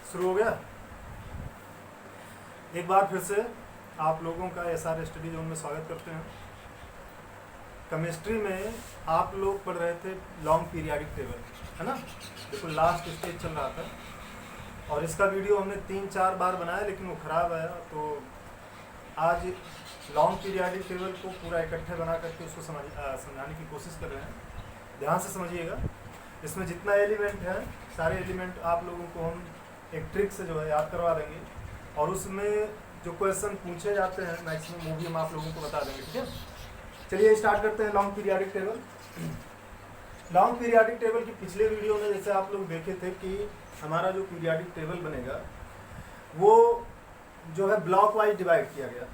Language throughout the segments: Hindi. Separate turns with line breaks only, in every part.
शुरू हो गया। एक बार फिर से आप लोगों का एसआर स्टडी जोन में स्वागत करते हैं। केमिस्ट्री में आप लोग पढ़ रहे थे लॉन्ग पीरियाडिक टेबल, है ना। बिल्कुल लास्ट स्टेज चल रहा था और इसका वीडियो हमने 3-4 बार बनाया लेकिन वो ख़राब आया, तो आज लॉन्ग पीरियाडिक टेबल को पूरा इकट्ठे बना करके उसको समझाने की कोशिश कर रहे हैं। ध्यान से समझिएगा। इसमें जितना एलिमेंट है सारे एलिमेंट आप लोगों को हम एक ट्रिक से जो है याद करवा देंगे और उसमें जो क्वेश्चन पूछे जाते हैं मैक्सिमम वो भी हम आप लोगों को बता देंगे। ठीक है, चलिए स्टार्ट करते हैं long periodic table. Long periodic table की पिछले वीडियो में जैसे आप लोग देखे थे कि हमारा जो पीरियाडिक टेबल बनेगा वो जो है ब्लॉक वाइज डिवाइड किया गया,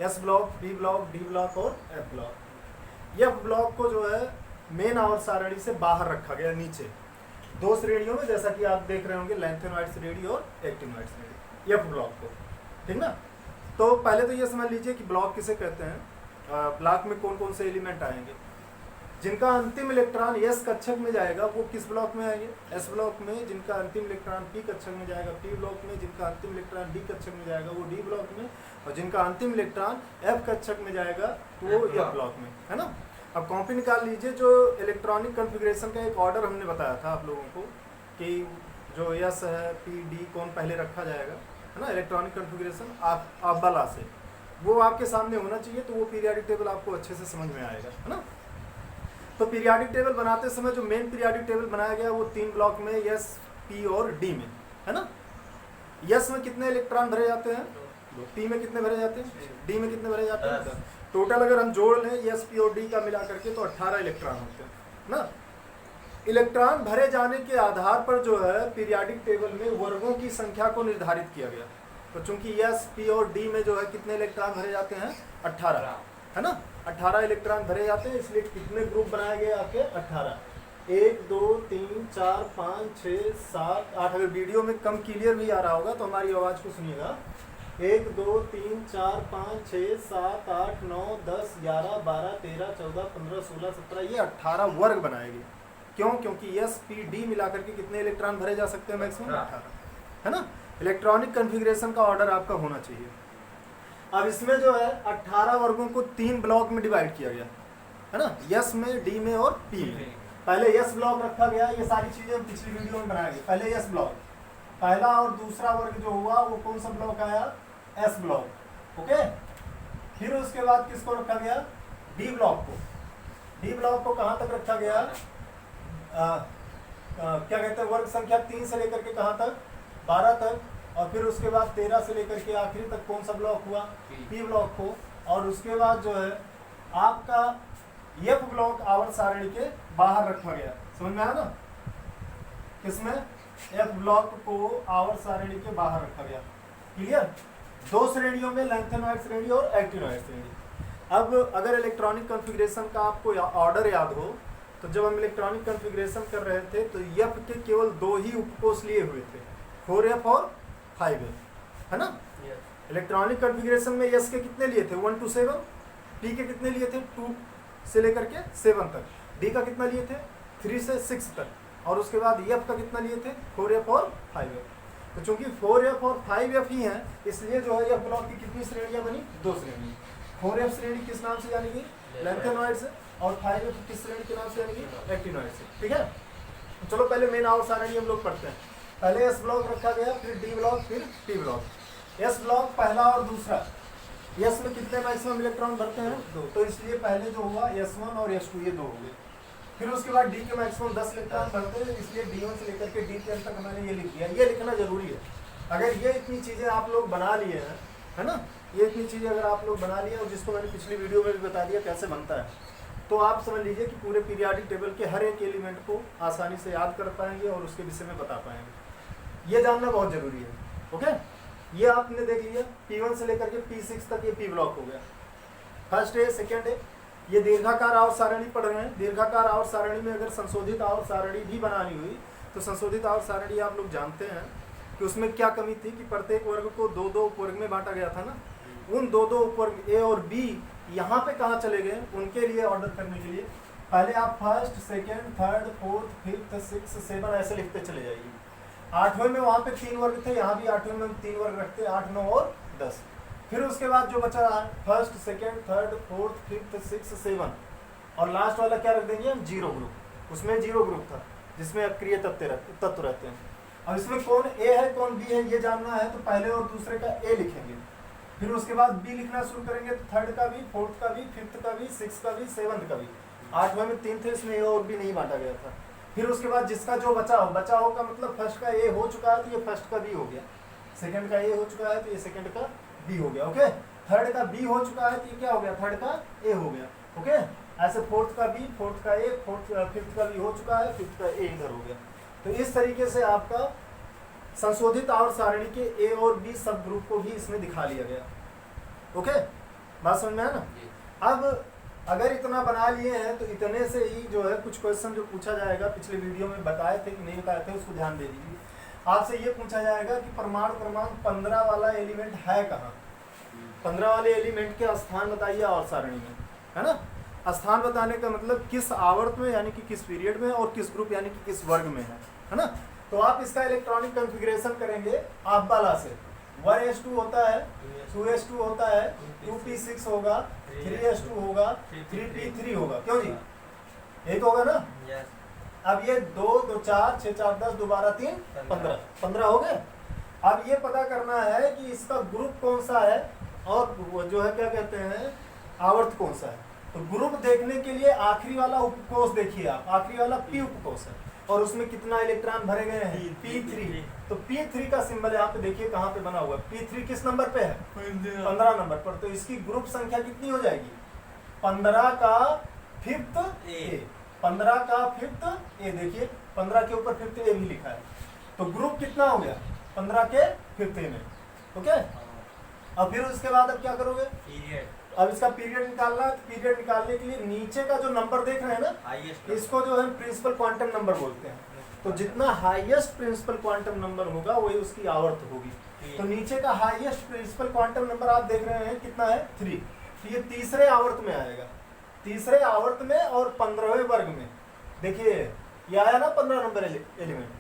S block, P block, D block और एफ ब्लॉक। एफ ब्लॉक को जो है मेन आवर्त सारणी से बाहर रखा गया नीचे दो श्रेणियों में, जैसा कि आप देख रहे होंगे लेंथेनॉइड श्रेणी और एक्टिनॉइड श्रेणी, एफ ब्लॉक को। ठीक ना। तो पहले तो ये समझ लीजिए कि ब्लॉक किसे कहते हैं, ब्लॉक में कौन कौन से एलिमेंट आएंगे। जिनका अंतिम इलेक्ट्रॉन एस कक्षक में जाएगा वो किस ब्लॉक में आएंगे, एस ब्लॉक में। जिनका अंतिम इलेक्ट्रॉन पी कक्षक में जाएगा पी ब्लॉक में। जिनका अंतिम इलेक्ट्रॉन डी कक्षक में जाएगा वो डी ब्लॉक में। और जिनका अंतिम इलेक्ट्रॉन एफ कक्षक में जाएगा वो एफ ब्लॉक में, है ना। अब कॉपी निकाल लीजिए। जो इलेक्ट्रॉनिक कॉन्फ़िगरेशन का एक ऑर्डर हमने बताया था आप लोगों को कि जो एस है पी डी कौन पहले रखा जाएगा, है ना। इलेक्ट्रॉनिक कॉन्फ़िगरेशन आप बला से वो आपके सामने होना चाहिए, तो वो पीरियाडिक टेबल आपको अच्छे से समझ में आएगा, है ना। तो पीरियाडिक टेबल बनाते समय जो मेन पीरियाडिक टेबल बनाया गया वो 3 ब्लॉक में, एस, पी और डी में, है ना। एस में कितने इलेक्ट्रॉन भरे जाते हैं, पी में कितने भरे जाते हैं, डी में कितने भरे जाते हैं। टोटल अगर हम जोड़ लें एस, पी और डी का मिला करके तो 18 इलेक्ट्रॉन होते हैं ना। इलेक्ट्रॉन भरे जाने के आधार पर जो है पीरियाडिक टेबल में वर्गों की संख्या को निर्धारित किया गया। तो चूंकि एस, पी और डी में जो है कितने इलेक्ट्रॉन भरे जाते हैं, 18, है ना। 18 इलेक्ट्रॉन भरे जाते हैं, इसलिए कितने ग्रुप बनाए गए आपके, 18। 1 2 3 4 5 6 7 8। अगर वीडियो में कम क्लियर भी आ रहा होगा तो हमारी आवाज़ को सुनिएगा। 1 2 3 4 5 6 7 8 9 10 11 12 13 14 15 16 17, ये 18 वर्ग बनाएंगे। क्यों? क्योंकि एस, पी, डी मिलाकर के कितने इलेक्ट्रॉन भरे जा सकते हैं, मैक्सिमम 18, है ना। इलेक्ट्रॉनिक कॉन्फ़िगरेशन का ऑर्डर आपका होना चाहिए। अब इसमें जो है 18 वर्गों को 3 ब्लॉक में डिवाइड किया गया, है ना। एस में, डी में और पी में। पहले एस ब्लॉक रखा गया, ये सारी चीजें हम पिछली वीडियो में बनाएंगे। पहले एस ब्लॉक, पहला और दूसरा वर्ग जो हुआ वो कौन सा ब्लॉक आया, एस ब्लॉक, ओके। फिर उसके बाद किसको रखा गया, डी ब्लॉक को। डी ब्लॉक को कहाँ तक रखा गया, क्या कहते हैं, वर्ग संख्या 3 से लेकर के कहाँ तक, 12 तक। और फिर उसके बाद 13 से लेकर के आखिरी तक कौन सा ब्लॉक हुआ, पी ब्लॉक को। और उसके बाद जो है आपका एफ ब्लॉक आवर्त सारणी के बाहर रखा गया। समझ में आया ना, किसमें, एफ ब्लॉक को आवर्त सारणी के बाहर रखा गया। क्लियर। 2 श्रेणियों में, लेंथेनॉइड श्रेणी और एक्टिनॉइड श्रेणी। अब अगर इलेक्ट्रॉनिक कॉन्फ़िगरेशन का आपको ऑर्डर याद हो तो जब हम इलेक्ट्रॉनिक कॉन्फ़िगरेशन कर रहे थे तो एफ के केवल 2 ही उपकोष लिए हुए थे, 4f और 5f, है ना। इलेक्ट्रॉनिक कॉन्फ़िगरेशन में एस के कितने लिए थे, 1 to 7। पी के कितने लिए थे, 2 से लेकर के 7 तक। डी का कितना लिए थे, 3 से 6 तक। और उसके बाद एफ का कितना लिए थे, 4f और 5f। तो चूंकि 4f और 5f ही हैं इसलिए जो है एफ ब्लॉक की कितनी श्रेणियां बनी, 2 श्रेणी। 4f श्रेणी किस नाम से जानेगी, लेंथेनॉइड से। और 5f किस श्रेणी के नाम से जानेगी, एक्टिनॉइड से। ठीक है, चलो पहले मेन आवर्त सारणी हम लोग पढ़ते हैं। पहले एस ब्लॉक रखा गया, फिर डी ब्लॉक, फिर पी ब्लॉक। एस ब्लॉक पहला और दूसरा, एस में कितने मैक्सिमम इलेक्ट्रॉन भरते हैं, 2। तो इसलिए पहले जो हुआ S1 और S2 ये 2 हो गए। फिर उसके बाद डी के मैक्सिमम 10 इलेक्ट्रॉन भरते हैं, इसलिए D1 से लेकर के D10 तक मैंने ये लिख दिया। ये लिखना जरूरी है। अगर ये इतनी चीज़ें आप लोग बना लिए हैं, है ना, ये इतनी चीज़ें अगर आप लोग बना लिए और जिसको मैंने पिछली वीडियो में भी बता दिया कैसे बनता है, तो आप समझ लीजिए कि पूरे पीरियाडिक टेबल के हर एक एलिमेंट को आसानी से याद कर पाएंगे और उसके विषय में बता पाएंगे। ये जानना बहुत जरूरी है, ओके। ये आपने देख लिया, P1 से लेकर के P6 तक ये पी ब्लॉक हो गया। फर्स्ट है, सेकेंड है। ये दीर्घाकार आवर्त सारणी पढ़ रहे हैं। दीर्घाकार आवर्त सारणी में अगर संशोधित आवर्त सारणी भी बनानी हुई तो संशोधित आवर्त सारणी आप लोग जानते हैं कि उसमें क्या कमी थी कि प्रत्येक वर्ग को 2-2 उपवर्ग में बांटा गया था ना। उन 2-2 उपवर्ग ए और बी यहाँ पे कहाँ चले गए, उनके लिए ऑर्डर करने के लिए पहले आप first, second, third, fourth, fifth, six, 7 ऐसे लिखते चले जाइए। 8वें में वहाँ पे 3 वर्ग थे, यहाँ भी 8वें में 3 वर्ग रखते हैं, 8, 9 और 10। फिर उसके बाद जो बचा है first, second, third, fourth, fifth, six, 7 और लास्ट वाला क्या रख देंगे हम, जीरो ग्रुप। उसमें जीरो ग्रुप था जिसमें अक्रिय तत्व रहते हैं। अब इसमें कौन ए है कौन बी है ये जानना है तो पहले और दूसरे का ए लिखेंगे, फिर उसके बाद बी लिखना शुरू करेंगे तो थर्ड का भी, फोर्थ का भी, फिफ्थ का भी, सिक्स का भी, 7th का भी। 8वें में 3 थे, इसमें ए और बी नहीं बांटा गया था। फिर उसके बाद जिसका जो बचा हो का मतलब फर्स्ट का ए हो चुका है तो ये फर्स्ट का बी हो गया, सेकंड का ए हो चुका है तो ये सेकंड का बी हो गया। ओके, थर्ड का बी हो चुका है तो ये क्या हो गया, थर्ड का ए हो गया। ओके, ऐसे फोर्थ का बी, फोर्थ का ए, फिफ्थ का बी हो चुका है, फिफ्थ का ए इधर हो गया। तो इस तरीके से आपका संशोधित आवर्त सारणी के ए और बी सब ग्रुप को भी इसमें दिखा लिया गया। ओके, बात समझ में है ना। अब अगर इतना बना लिए हैं तो इतने से ही जो है कुछ क्वेश्चन जो पूछा जाएगा, पिछले वीडियो में बताए थे कि नहीं बताए थे, उसको ध्यान दे दीजिए। आपसे ये पूछा जाएगा कि परमाणु क्रमांक 15 वाला एलिमेंट है कहाँ। 15 वाले एलिमेंट के स्थान बताइए आवर्त सारणी में, है ना। स्थान बताने का मतलब किस आवर्त में यानी कि किस पीरियड में और किस ग्रुप यानी कि किस वर्ग में है ना। तो आप इसका इलेक्ट्रॉनिक कॉन्फ़िगरेशन करेंगे आप वाला से 1s2 होता है, 2s2 होता है, 2p6 होगा, 3s2 होगा, 3p3 होगा, क्यों जी, एक होगा ना। अब ये 2, 2, 4, 6, 4, 10, 2, 12, 3, 15 हो गए। अब ये पता करना है कि इसका ग्रुप कौन सा है और वो जो है क्या कहते हैं आवर्त कौन सा है। तो ग्रुप देखने के लिए आखिरी वाला उपकोष देखिए आप, आखिरी वाला पी उपकोष है और उसमें कितना इलेक्ट्रॉन भरे गए हैं, P3। तो P3 का सिंबल यहाँ पे देखिए कहाँ पे बना हुआ है, P3 किस नंबर पे है, 15 नंबर पर। तो इसकी ग्रुप संख्या कितनी हो जाएगी, 15 का फिफ्थ ए, 15 का फिफ्थ ए। देखिए 15 के ऊपर फिफ्थ ए भी लिखा है, तो ग्रुप कितना हो गया 15 के फिफ्थ ए में। ओके, अब फिर उसके बाद अब क्या करोगे, पीरियड। अब इसका पीरियड निकालना है, पीरियड निकालने के लिए नीचे का जो नंबर देख रहे हैं ना, इसको जो है प्रिंसिपल क्वांटम नंबर बोलते हैं। तो जितना हाईएस्ट प्रिंसिपल क्वांटम नंबर होगा वही उसकी आवर्त होगी। तो नीचे का हाईएस्ट प्रिंसिपल क्वांटम नंबर आप देख रहे हैं कितना है, 3। तो ये तीसरे आवर्त में आएगा, तीसरे आवर्त में और 15वें वर्ग में। देखिए ये आया ना 15 नंबर एलिमेंट,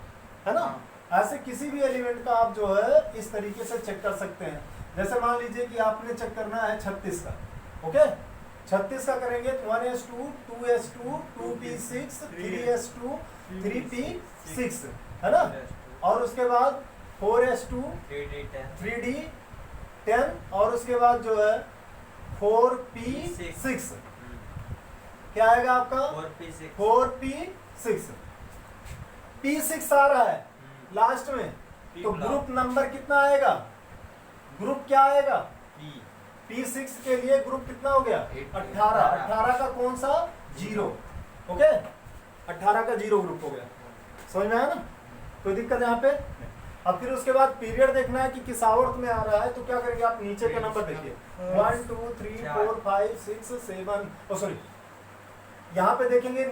है ना। ऐसे किसी भी एलिमेंट का आप जो है इस तरीके से चेक कर सकते हैं। जैसे मान लीजिए कि आपने चेक करना है 36 का। ओके, 36 का करेंगे 1s2, 2s2, 2p6, 3s2, 3p6, है ना। और उसके बाद 4s2, 3d10 और उसके बाद जो है 4p6 क्या आएगा आपका, 4p6। p6 आ रहा है लास्ट में, तो ग्रुप नंबर कितना आएगा, ग्रुप क्या आएगा, P6 के लिए ग्रुप कितना हो गया, 18। 18 का कौन सा, 0। ओके, 18 का 0 ग्रुप हो गया। समझ में आया ना, कोई दिक्कत यहाँ पे। अब फिर उसके बाद पीरियड देखना है कि किस आवर्त में आ रहा है। तो क्या करेंगे आप, नीचे का नंबर देखिए 1, 2, 3, 4, 5, 6, 7 सॉरी यहाँ पे देखेंगे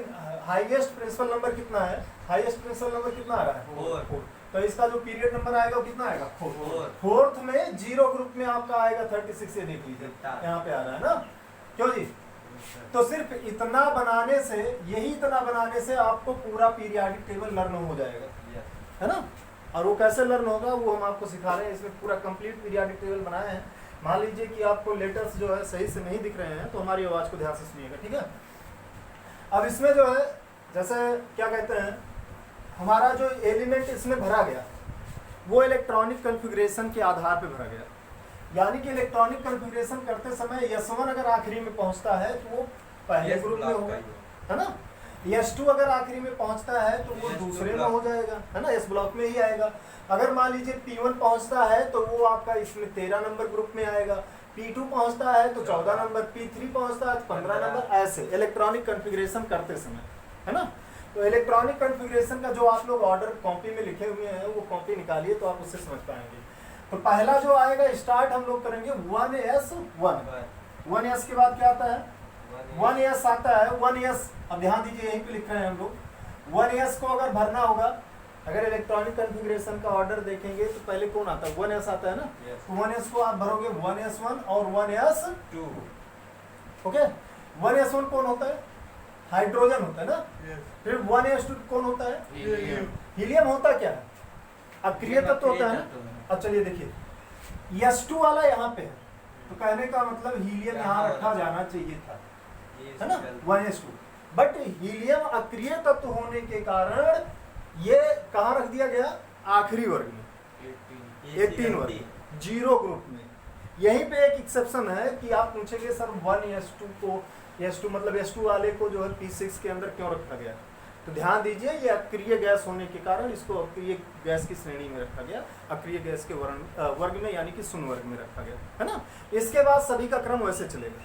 हाईएस्ट प्रिंसिपल नंबर कितना है, हाईएस्ट प्रिंसिपल नंबर कितना आ रहा है, 4। तो इसका जो पीरियड नंबर आएगा वो कितना आएगा, 4। फोर्थ में 0 ग्रुप में आपका आएगा 36। ये देख लीजिए यहाँ पे आ रहा है ना, क्यों जी। तो सिर्फ इतना बनाने से, यही इतना बनाने से आपको पूरा पीरियाडिक टेबल लर्न हो जाएगा, है ना। और वो कैसे लर्न होगा वो हम आपको सिखा रहे हैं। इसमें पूरा कंप्लीट पीरियाडिक टेबल बनाए हैं। मान लीजिए कि आपको लेटर्स जो है सही से नहीं दिख रहे हैं तो हमारी आवाज़ को ध्यान से सुनिएगा, ठीक है। अब इसमें जो है जैसे क्या कहते हैं, हमारा जो एलिमेंट इसमें भरा गया वो इलेक्ट्रॉनिक कॉन्फ़िगरेशन के आधार पे भरा गया। यानी कि इलेक्ट्रॉनिक कॉन्फ़िगरेशन करते समय S1 अगर आखिरी में पहुंचता है तो वो पहले ग्रुप में होगा, है ना। S2 अगर आखिरी में पहुंचता है तो वो दूसरे में हो जाएगा, है ना, S ब्लॉक में ही आएगा। अगर मान लीजिए P1 पहुंचता है तो वो आपका इसमें 13 नंबर ग्रुप में आएगा, P2 पहुंचता है तो 14 नंबर, P3 पहुंचता है तो 15 नंबर, ऐसे इलेक्ट्रॉनिक कॉन्फ़िगरेशन करते समय, है ना। तो इलेक्ट्रॉनिक कॉन्फ़िगरेशन का जो आप लोग ऑर्डर कॉपी में लिखे हुए हैं वो कॉपी निकालिए तो आप उससे समझ पाएंगे। तो पहला जो आएगा स्टार्ट हम लोग करेंगे 1s1। 1s के बाद क्या आता है, 1s आता है, 1s। अब ध्यान दीजिए यहीं पे लिख रहे हैं हम लोग 1s को अगर भरना होगा, अगर इलेक्ट्रॉनिक कॉन्फ़िगरेशन का ऑर्डर देखेंगे तो पहले कौन आता है, 1s आता है ना। तो 1s को आप भरोगे 1s1 और 1s2। ओके, 1s1 कौन होता है, हाइड्रोजन होता है ना। फिर 1s2 कौन होता है, हीलियम होता क्या है, अक्रिय तत्व होता है ना। अब चलिए देखिए S2 वाला यहाँ पे है, तो कहने का मतलब हीलियम यहाँ रखा जाना चाहिए था, है ना, 1s2। बट हीलियम अक्रिय तत्व होने के कारण ये कहाँ रख दिया गया, आखिरी वर्ग में, 18 वर्ग, 0 ग्रुप में। यहीं पे एक एक्सेप्शन है कि आप पूछेंगे सर 1s2 को, S2 मतलब S2 वाले को जो है P6 के अंदर क्यों रखा गया, तो ध्यान दीजिए ये अक्रिय गैस होने के कारण इसको अक्रिय गैस की श्रेणी में रखा गया, अक्रिय गैस के वर्ग में यानी कि शून्य वर्ग में रखा गया, है ना। इसके बाद सभी का क्रम वैसे चलेगा।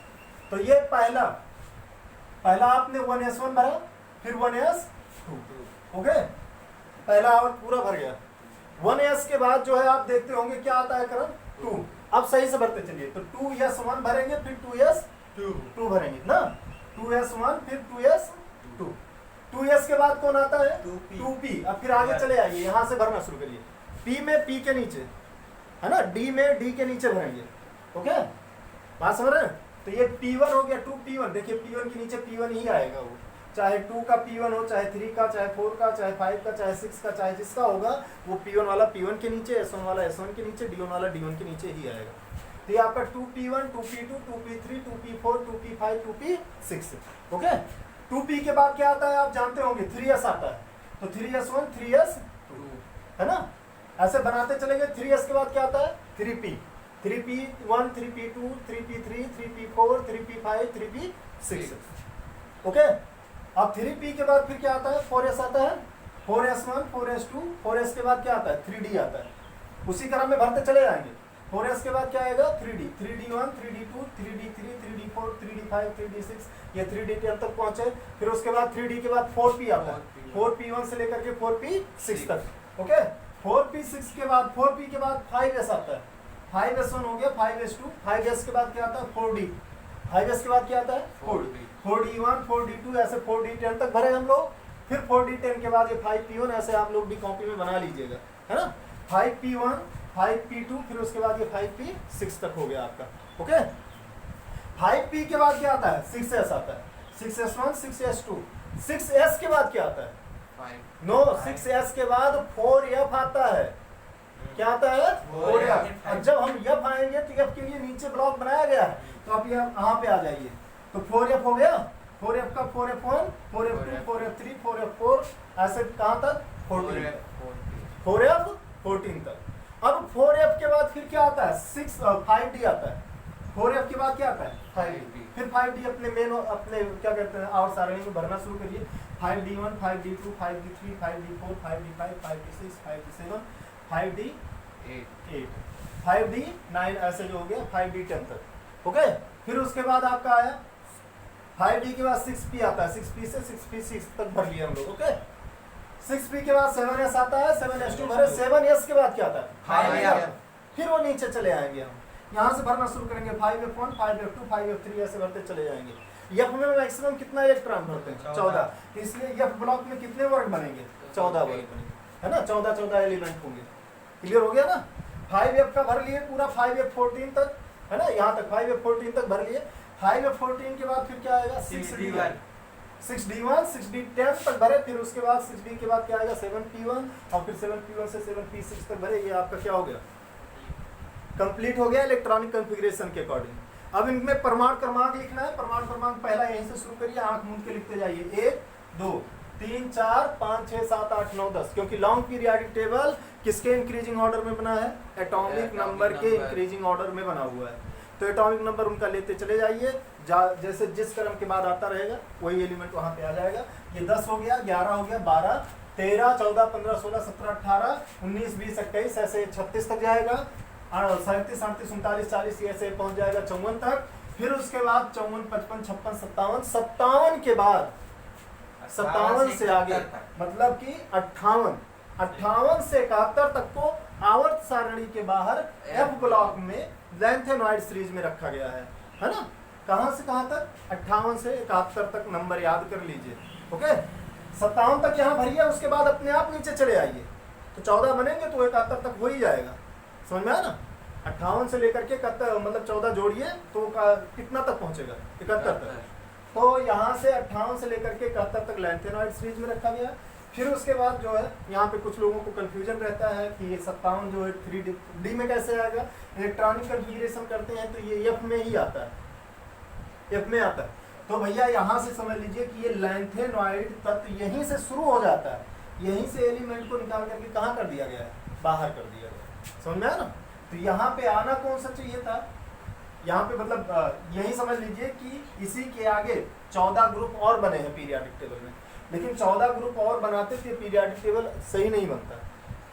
तो ये पहला आपने 1s1 भरा, फिर 1s2, ओके, पहला आवर्त पूरा भर गया। 1s के बाद जो है आप देखते होंगे क्या आता है क्रम, 2। अब सही से भरते चलिए, तो 2s1 भरेंगे, फिर 2s2 भरेंगे ना, 2s1 फिर 2s2, 2s के बाद कौन आता है, 2p। अब फिर आगे चले आइए, यहाँ से भरना शुरू करिए। p में p के नीचे, है ना, d में d के नीचे भरेंगे, ओके, बात समझ रहे हैं। तो ये p1 हो गया, 2p1, देखिए p1 के नीचे p1 ही आएगा, वो चाहे 2 का p1 हो, चाहे 3 का, चाहे 4 का, चाहे 5 का, चाहे 6 का, चाहे जिसका होगा वो p1 वाला p1 के नीचे, s1 वाला s1 के नीचे, d1 वाला d1 के नीचे ही आएगा। तो ये आपका 2p1, 2p2, 2p3, 2p4, 2p5, 2p6, okay. 2p के बाद क्या आता है आप जानते होंगे, 3s आता है, तो 3s1, 3s2, है ना, ऐसे बनाते चलेंगे। 3s के बाद क्या आता है, 3p, 3p1, 3p2, 3p3, 3p4, 3p5, 3p6, okay. अब 3p के बाद फिर क्या आता है, 4s आता है, 4s1, 4s2, 4s के बाद क्या आता है, 3d आता है। उसी क्रम में भरते चले जाएंगे। 4s के बाद क्या आएगा, 3d, 3d1, 3d2, 3d3, 3d4, 3d5, 3d6, ये 3d10 तक पहुंचे। फिर उसके बाद 3d के बाद 4p आता है, 4p1 से लेकर के 4p6 तक, ओके। 4p6 के बाद 4p के बाद 5s आता है, 5s1 हो गया, 5s2, 5s के बाद क्या आता है, 4d, 5s के बाद क्या आता है, 4d, 4d1, 4d2, ऐसे 4d10 तक भरे हम लोग। फिर 4d10 के बाद ये 5p1, ऐसे आप लोग भी कॉपी में बना लीजिएगा, है ना, 5p1, 5p2, फिर उसके बाद ये 5p6 तक हो गया आपका, ओके। 5p के बाद क्या आता है, 6s आता है, 6s1, 6s2, 6s के बाद क्या आता है, नो, 6s के बाद 4f आता है। क्या आता है, 4f। और जब हम f आएंगे तो f के लिए नीचे ब्लॉक बनाया गया है, तो आप यहाँ पे आ जाइए, तो 4f हो गया, 4f का 4f1, 4f2, 4f3, 4f4, ऐसे कहाँ तक, 14, 4f14 तक। अब 4f के बाद फिर क्या आता है, 5d आता है, 4f के बाद क्या आता है, 5d, फिर 5d अपने क्या कहते हैं आवर्त सारणी में भरना शुरू करिए। 5d1, 5d2, 5d3, 5d4, 5d5, 5d6, 5d7, 5d8, 5d9, ऐसे जो हो गया 5d10 तक, ओके। फिर उसके बाद आपका आया 5d के बाद 6p आता है, 6p से 6p6 तक भर लिया हम लोग, ओके। 6p के बाद 7s आता है, 7s2 भरे, 7s के बाद क्या आता है, 5f, फिर वो नीचे चले आएंगे, हम यहाँ से भरना शुरू करेंगे, 5f1, 5f2, 5f3, ऐसे भरते चले जाएंगे। f में मैक्सिमम कितना इलेक्ट्रॉन भरते हैं, 14, इसलिए f ब्लॉक में कितने वर्ग बनेंगे, 14 वर्ग बनेंगे, है ना, 14 एलिमेंट होंगे। क्लियर हो गया ना। 5f का भर लिए पूरा, 5f14 तक, है ना, यहाँ तक 5f14 तक भर लिए। 5f14 के बाद फिर क्या आएगा, 6d1, 6d10 तक भरे। फिर उसके बाद 6d के बाद क्या आएगा, 7p1, और फिर 7p1 से 7p6 तक भरे। ये आपका क्या हो गया, कंप्लीट हो गया इलेक्ट्रॉनिक कॉन्फ़िगरेशन के अकॉर्डिंग। अब इनमें परमाणु क्रमांक लिखना है। परमाणु क्रमांक पहला यहीं से शुरू करिए, आंख मूंद के लिखते जाइए, 1 2 3 4 5 6 7 8 9 10, क्योंकि लॉन्ग पीरियोडिक टेबल किसके इंक्रीजिंग ऑर्डर में बना है, एटॉमिक नंबर के इंक्रीजिंग ऑर्डर में बना हुआ है। तो एटॉमिक नंबर उनका लेते चले जाइए, जैसे जिस क्रम के बाद आता रहेगा वही एलिमेंट वहां पे आ जाएगा। ये 10 हो गया, 11 हो गया, 12 13 14 15 16 17 18 19 20 21, ऐसे 36 तक जाएगा, 37 38 39 40, ऐसे पहुंच जाएगा 54 तक। फिर उसके बाद 54 55 56 57 के बाद 57 से आगे मतलब कि 58 से 71 तक को आवर्त सारणी के बाहर एफ ब्लॉक में लैंथेनॉइड सीरीज में रखा गया है ना। कहां से कहां तक, 58 से 71 तक नंबर याद कर लीजिए, ओके। 57 तक यहाँ भरिए, उसके बाद अपने आप नीचे चले आइए, तो 14 बनेंगे तो 71 तक हो ही जाएगा। समझ में आया ना। 58 से लेकर के 71 मतलब 14 जोड़िए तो कितना तक पहुंचेगा, 71 तक। तो यहाँ से 58 से लेकर के 71 तक लैंथेनॉइड सीरीज में रखा गया। फिर उसके बाद जो है यहाँ पे कुछ लोगों को कंफ्यूजन रहता है कि ये 57 जो है 3D में कैसे आएगा। इलेक्ट्रॉनिक कन्फिग्रेशन करते हैं तो ये एफ में ही आता है, एफ में आता है। तो भैया यहाँ से समझ लीजिए कि ये लैंथेनॉइड तत्व यहीं से शुरू हो जाता है, यहीं से एलिमेंट को निकाल करके कहाँ कर दिया गया है, बाहर कर दिया गया। समझ में आया ना। तो यहाँ पे आना कौन सा चाहिए था, यहाँ पे मतलब यही समझ लीजिए कि इसी के आगे 14 ग्रुप और बने हैं पीरियाडिक टेबल में, लेकिन 14 ग्रुप और बनाते थे पीरियाडिक टेबल सही नहीं बनता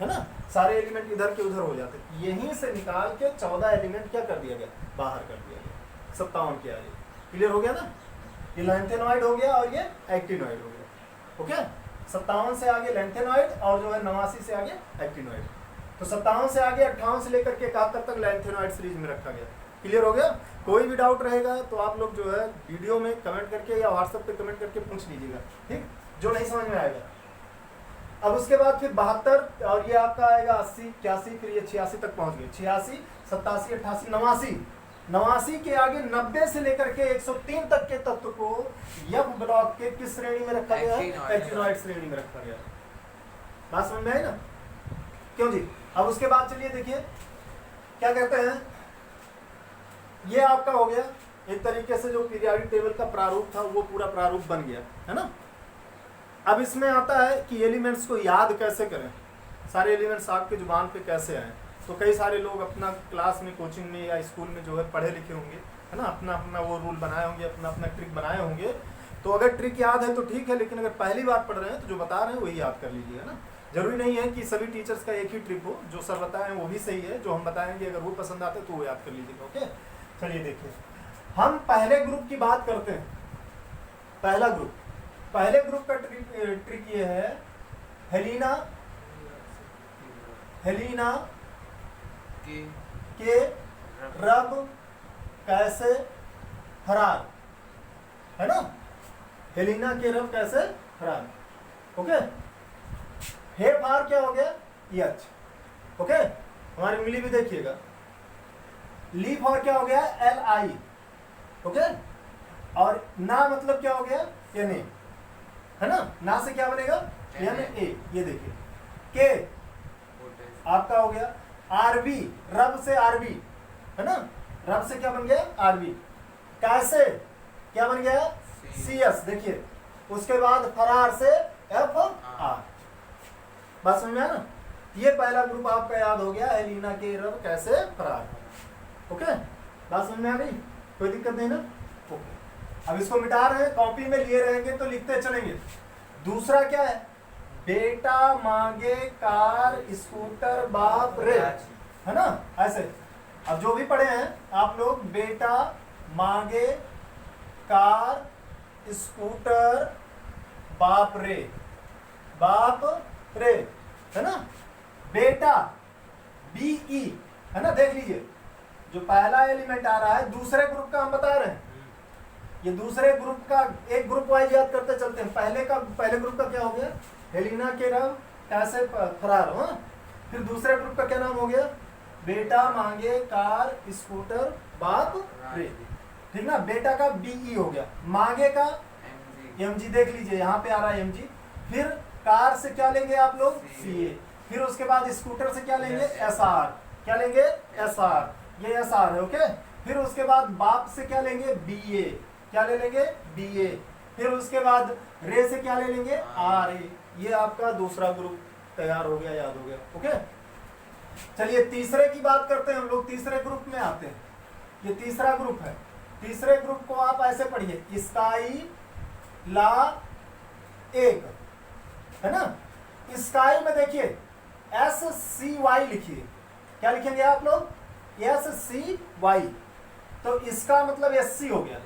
है ना, सारे एलिमेंट इधर के उधर हो जाते। यहीं से निकाल के 14 एलिमेंट क्या कर दिया गया, बाहर कर दिया गया 57 के आगे। क्लियर हो गया ना, ये लैंथेनॉइड हो गया और ये एक्टिनॉइड हो गया। ओके, 57 से आगे लैंथेनॉइड और जो है 89 से आगे एक्टिनॉइड। तो 57 से आगे 58 से लेकर के 71 तक लैंथेनॉइड सीरीज में रखा गया। क्लियर हो गया। कोई भी डाउट रहेगा तो आप लोग जो है वीडियो में कमेंट करके या व्हाट्सएप पे कमेंट करके पूछ लीजिएगा, ठीक, जो नहीं समझ में आएगा। अब उसके बाद फिर 72 और ये आपका आएगा 80, 81, फिर ये 86 तक पहुंच गए। 86, 87, 88, 89, 89 के आगे 90 से लेकर के 103 तक के तत्व को एफ ब्लॉक के किस श्रेणी में रखा गया है, एक्टिनॉइड श्रेणी में रखा गया। बात समझ में आई ना, क्यों जी। अब उसके बाद चलिए देखिए क्या कहते हैं, ये आपका हो गया एक तरीके से जो पीरियाडिक टेबल का प्रारूप था वो पूरा प्रारूप बन गया है ना। अब इसमें आता है कि एलिमेंट्स को याद कैसे करें, सारे एलिमेंट्स आपके जुबान पे कैसे आए। तो कई सारे लोग अपना क्लास में, कोचिंग में या स्कूल में जो है पढ़े लिखे होंगे है ना, अपना अपना वो रूल बनाए होंगे, अपना अपना ट्रिक बनाए होंगे। तो अगर ट्रिक याद है तो ठीक है, लेकिन अगर पहली बार पढ़ रहे हैं तो जो बता रहे हैं वही याद कर लीजिए, है ना। जरूरी नहीं है कि सभी टीचर्स का एक ही ट्रिक हो, जो सर बताएं वो भी सही है, जो हम बताएंगे अगर वो पसंद आते तो वो याद कर लीजिएगा। ओके, चलिए देखिए हम पहले ग्रुप की बात करते हैं। पहला ग्रुप, पहले ग्रुप का ट्रिक ये है, हेलिना के रब कैसे फरार, है ना, हेलिना के रब कैसे फरार। ओके, हे फार क्या हो गया, एच। ओके, हमारी उंगली भी देखिएगा। ली फॉर क्या हो गया, एल आई। ओके, और ना मतलब क्या हो गया, एन ए, है ना। ना से क्या बनेगा, एन ए। ये देखिए के आपका हो गया, आरबी, रब से आरबी, है ना, रब से क्या बन गया, आरबी। कैसे क्या बन गया, सी एस। देखिए उसके बाद फरार से एफ आर। बात समझ में आया ना। ये पहला ग्रुप आपका याद हो गया, हेलिना के रब कैसे फरार। ओके, बात समझ में आ गई, कोई दिक्कत नहीं ना। ओके, अब इसको मिटा रहे हैं, कॉपी में लिए रहेंगे तो लिखते चलेंगे। दूसरा क्या है, बेटा मांगे कार स्कूटर बाप रे, है ना, ऐसे। अब जो भी पढ़े हैं आप लोग, बेटा मांगे कार स्कूटर बाप रे, बाप रे, है ना। बेटा बीई, है ना। देख लीजिए जो पहला एलिमेंट आ रहा है दूसरे ग्रुप का हम बता रहे हैं, ये दूसरे ग्रुप का, एक ग्रुप वाइज याद करते चलते हैं। पहले ग्रुप का क्या हो गया, हेलिना के रब कैसे फरार हो। फिर दूसरे ग्रुप का क्या नाम हो गया, बेटा मांगे कार स्कूटर बाप रे, ठीक ना। बेटा का बीई हो गया, मांगे का एमजी, देख लीजिए यहाँ पे आ रहा है एमजी। फिर कार से क्या लेंगे आप लोग, सीए। फिर उसके बाद स्कूटर से क्या लेंगे, एसआर। क्या लेंगे, एसआर, ये एसआर है। ओके, फिर उसके बाद बाप से क्या लेंगे, बीए। क्या ले लेंगे, बीए। फिर उसके बाद रे से क्या ले लेंगे, आर ए। ये आपका दूसरा ग्रुप तैयार हो गया, याद हो गया। ओके, चलिए तीसरे की बात करते हैं हम लोग। तीसरे ग्रुप में आते हैं, ये तीसरा ग्रुप है। तीसरे ग्रुप को आप ऐसे पढ़िए, स्काई ला एक, है ना। स्काई में देखिए एस सी वाई लिखिए। क्या लिखेंगे आप लोग, एस सी वाई। तो इसका मतलब एस सी हो गया,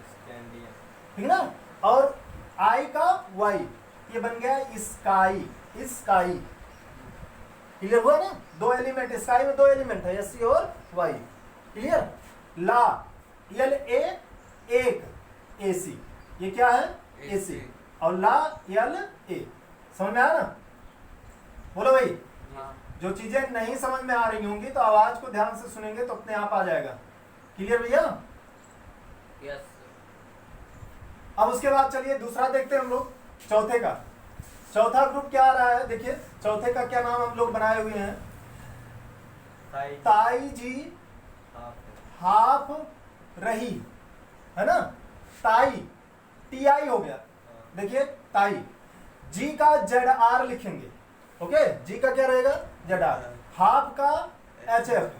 ठीक ना। और आई का वाई, ये बन गया स्काई, स्काई। क्लियर हुआ ना, दो एलिमेंट, स्काई में दो एलिमेंट है, एस सी और वाई। क्लियर। ला एल ए एक, ए सी, ये क्या है, ए सी। और ला एल ए, समझ में आया ना। बोलो भाई, जो चीजें नहीं समझ में आ रही होंगी तो आवाज को ध्यान से सुनेंगे तो अपने आप आ जाएगा। क्लियर भैया, यस। अब उसके बाद चलिए दूसरा देखते हैं हम लोग, चौथे का। चौथा ग्रुप क्या आ रहा है, देखिए चौथे का क्या नाम हम लोग बनाए हुए हैं, ताई जी हाफ रही, है ना, ताई, टी आई हो गया, देखिए ताई, जी का जेड आर लिखेंगे, ओके, जी का क्या रहेगा जेड आर, हाफ का एच एफ,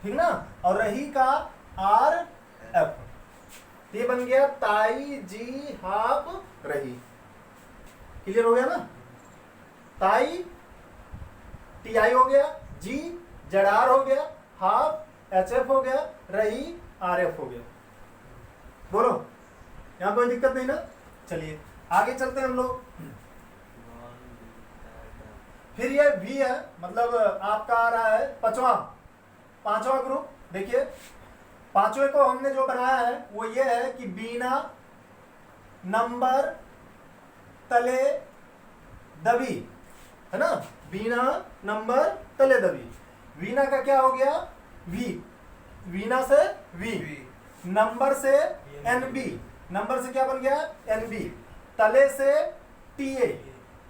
ठीक ना, और रही का आर एफ, ये बन गया ताई जी हाफ रही, क्लियर हो गया ना, ताई टी आई हो गया, जी जेड आर हो गया, हाफ एच एफ हो गया, रही आर एफ हो गया, बोलो यहां कोई दिक्कत नहीं ना। चलिए आगे चलते हैं हम लोग। फिर ये भी है, मतलब आपका आ रहा है पांचवा ग्रुप, देखिए पांचवे को हमने जो बनाया है वो ये है कि बीना नंबर तले दबी, है ना, बीना नंबर तले दबी, वीना का क्या हो गया वी, वीना से वी, नंबर से एनबी, नंबर से क्या बन गया एनबी, तले से टीए,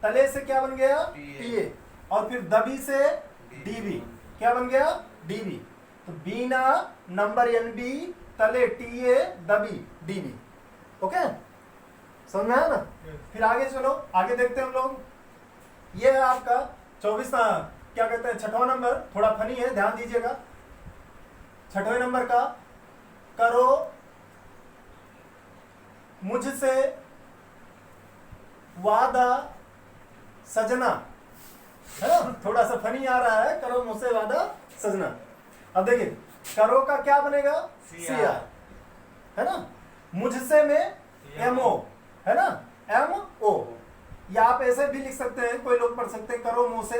तले से क्या बन गया टीए, और फिर दबी से डीबी, क्या बन गया डीबी, तो बीना नंबर एनबी तले टीए दबी डीबी, ओके, समझ में आया ना। फिर आगे चलो, आगे देखते हैं हम लोग, ये है आपका 24 क्या कहते हैं छठवां नंबर, थोड़ा फनी है ध्यान दीजिएगा, छठवें नंबर का करो मुझसे वादा सजना, है ना, थोड़ा सा फनी आ रहा है, करो मुझसे वादा सजना। अब देखिए करो का क्या बनेगा सी आर, है ना, मुझसे में एम ओ, है ना, एम ओ, या आप ऐसे भी लिख सकते हैं, कोई लोग पढ़ सकते हैं करो मुंह से,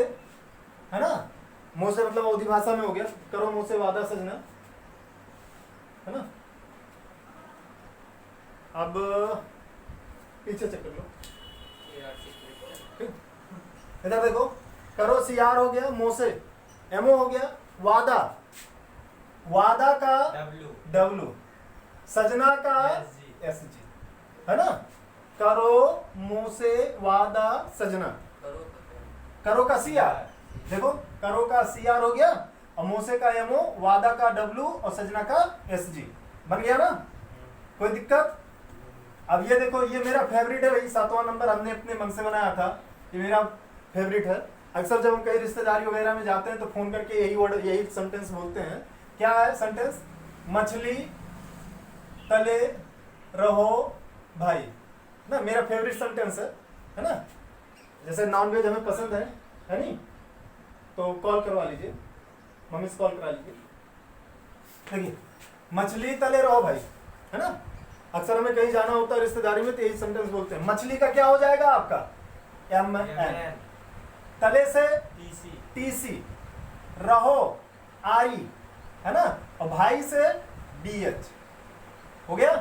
है ना, मुंह से मतलब अवधी भाषा में हो गया, करो मुंह से वादा सजना, है ना। अब पीछे चेक कर लो, इधर देखो, करो सी आर हो गया, मुंह से एमओ हो गया, वादा, वादा का डब्लू, सजना का एस जी, है ना, करो मुंह से वादा सजना, करो का सी आर, देखो करो का सी आर हो गया, और मुंह से का एमओ, वादा का डब्लू, और सजना का एस जी, बन गया ना, कोई दिक्कत। अब ये देखो, ये मेरा फेवरेट है भाई, 7वां नंबर हमने अपने मन से बनाया था, ये मेरा फेवरेट है। अक्सर जब हम कहीं रिश्तेदारी वगैरह में जाते हैं तो फोन करके यही वर्ड, यही सेंटेंस बोलते हैं, क्या है सेंटेंस, मछली तले रहो भाई, ना, मेरा फेवरेट सेंटेंस है ना, जैसे नॉनवेज हमें पसंद है नहीं, तो कॉल करवा लीजिए, मम्मी से कॉल करा लीजिए, देखिए मछली तले रहो भाई, है ना, अक्सर हमें कहीं जाना होता है रिश्तेदारी में तो यही सेंटेंस बोलते हैं। मछली का क्या हो जाएगा आपका एम एन, तले से टीसी, रहो आई, है ना, और भाई से डी एच, हो गया,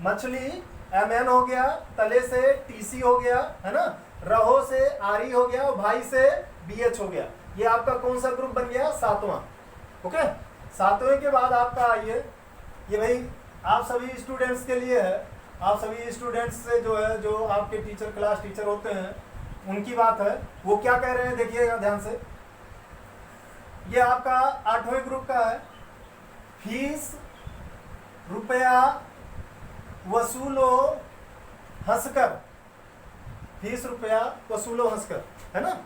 मछली एम एन हो गया, तले से टीसी हो गया, है ना, रहो से आर ई हो गया, और भाई से बी एच हो गया। ये आपका कौन सा ग्रुप बन गया 7वां, ओके। 7वें के बाद आपका आइए, ये भाई आप सभी स्टूडेंट्स के लिए है, आप सभी स्टूडेंट्स से जो है, जो आपके टीचर, क्लास टीचर होते हैं, उनकी बात है, वो क्या कह रहे हैं देखिएगा ध्यान से। ये आपका 8वें ग्रुप का है, फीस रुपया वसूलो हंसकर, फीस रुपया वसूलो हंसकर, है ना।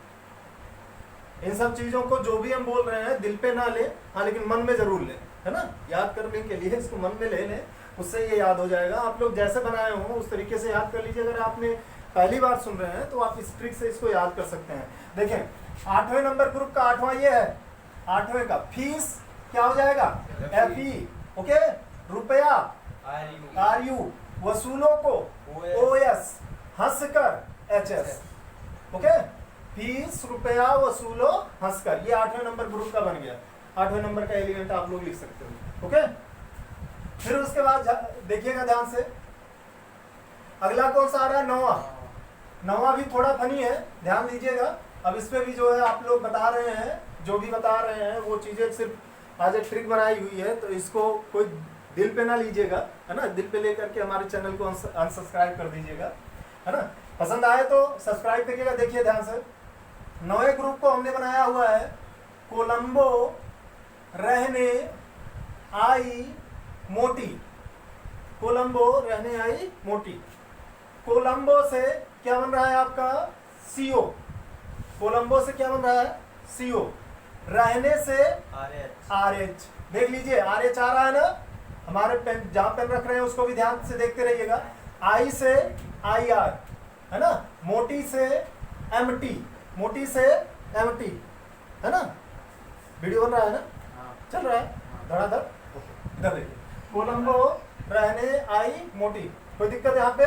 इन सब चीजों को जो भी हम बोल रहे हैं दिल पे ना ले, हाँ लेकिन मन में जरूर ले, है ना, याद करने के लिए इसको मन में ले लें, उससे ये याद हो जाएगा। आप लोग जैसे बनाए हो उस तरीके से याद कर लीजिए। अगर आपने पहली बार सुन रहे हैं तो आप इस ट्रिक से इसको याद कर सकते हैं। देखें 8वें नंबर ग्रुप का 8वां ये है, 8वें का फीस क्या हो जाएगा एफ ई, ओके, रुपया आर यू, वसूलों को ओ एस, हंसकर एच एस, ओके, फीस रुपया वसूलो हंसकर, ये 8वें नंबर ग्रुप का बन गया। 8वें नंबर का एलिमेंट आप लोग लिख सकते हो, ओके। फिर उसके बाद देखिएगा ध्यान से, अगला कौन सा आ रहा है 9वां। 9वां भी थोड़ा फनी है, ध्यान दीजिएगा। अब इस पे भी जो है आप लोग बता रहे हैं, जो भी बता रहे हैं वो चीजें सिर्फ आज एक ट्रिक बनाई हुई है, तो इसको कोई दिल पे ना लीजिएगा, है ना, दिल पे लेकर के हमारे चैनल को अनसब्सक्राइब कर दीजिएगा, है ना। पसंद आए तो सब्सक्राइब करिएगा। देखिए ध्यान से, 9वें ग्रुप को हमने बनाया हुआ है कोलंबो रहने आई मोटी। कोलंबो रहने आई मोटी। कोलंबो से क्या बन रहा है आपका? सीओ। कोलंबो से क्या बन रहा है? सीओ। रहने से आरएच। देख लीजिए आरएच आ रहा है ना, हमारे पेन जहां पेन रख रहे हैं उसको भी ध्यान से देखते रहिएगा। आई से आई आर है ना, मोटी से एमटी, मोटी से एमटी है ना। वीडियो बन रहा है ना? चल रहा है धड़ाधड़। इधर देखिए, कोलंबो रहने आई मोटी। कोई दिक्कत यहाँ पे?